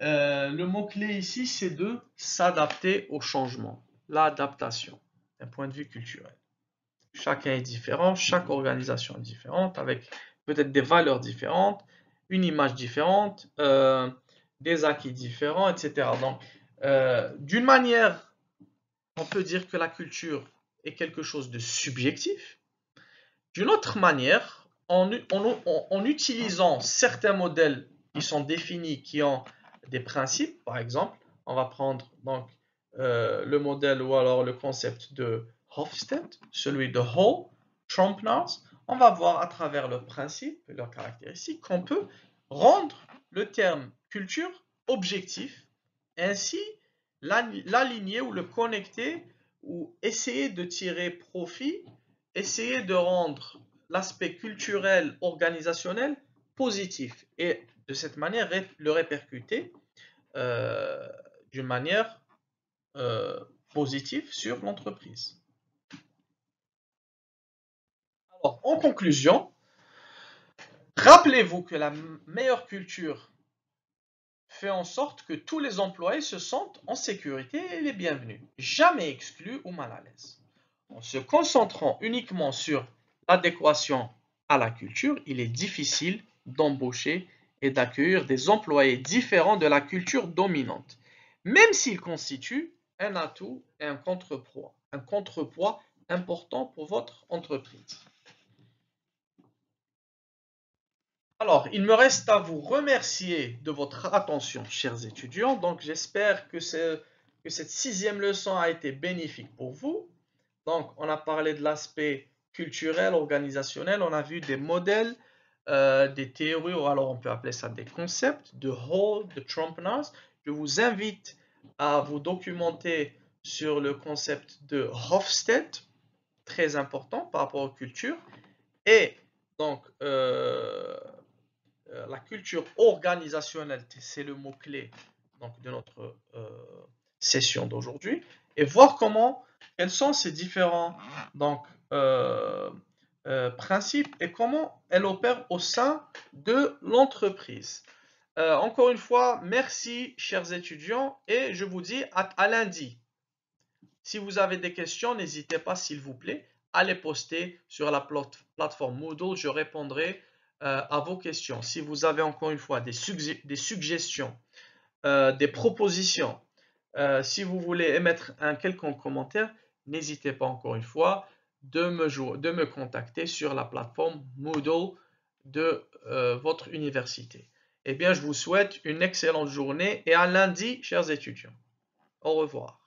S1: le mot-clé ici, c'est de s'adapter au changement, l'adaptation d'un point de vue culturel. Chacun est différent, chaque organisation est différente, avec peut-être des valeurs différentes, une image différente, des acquis différents, etc. Donc, d'une manière, on peut dire que la culture est quelque chose de subjectif. D'une autre manière, en utilisant certains modèles qui sont définis, qui ont des principes, par exemple, on va prendre donc le modèle ou alors le concept de Hofstede, celui de Hall, Tromp-Nars, on va voir à travers leurs principes et leurs caractéristiques qu'on peut rendre le terme culture objectif, ainsi l'aligner ou le connecter ou essayer de tirer profit, essayer de rendre l'aspect culturel organisationnel positif et de cette manière le répercuter d'une manière positive sur l'entreprise. Alors, en conclusion, rappelez-vous que la meilleure culture fait en sorte que tous les employés se sentent en sécurité et les bienvenus, jamais exclus ou mal à l'aise. En se concentrant uniquement sur l'adéquation à la culture, il est difficile d'embaucher et d'accueillir des employés différents de la culture dominante, même s'ils constituent un atout et un contrepoids important pour votre entreprise. Alors, il me reste à vous remercier de votre attention, chers étudiants. Donc, j'espère que cette 6e leçon a été bénéfique pour vous. Donc, on a parlé de l'aspect culturel, organisationnel. On a vu des modèles, des théories, ou alors on peut appeler ça des concepts, de Hall, de Tromp-Nars. Je vous invite à vous documenter sur le concept de Hofstede, très important par rapport aux cultures. Et donc, la culture organisationnelle, c'est le mot-clé de notre session d'aujourd'hui, et voir quels sont ces différents principes et comment elles opèrent au sein de l'entreprise. Encore une fois, merci chers étudiants et je vous dis à lundi. Si vous avez des questions, n'hésitez pas s'il vous plaît à les poster sur la plateforme Moodle. Je répondrai à vos questions. Si vous avez encore une fois des suggestions, des propositions, si vous voulez émettre un quelconque commentaire, n'hésitez pas encore une fois de me contacter sur la plateforme Moodle de votre université. Eh bien, je vous souhaite une excellente journée et à lundi, chers étudiants. Au revoir.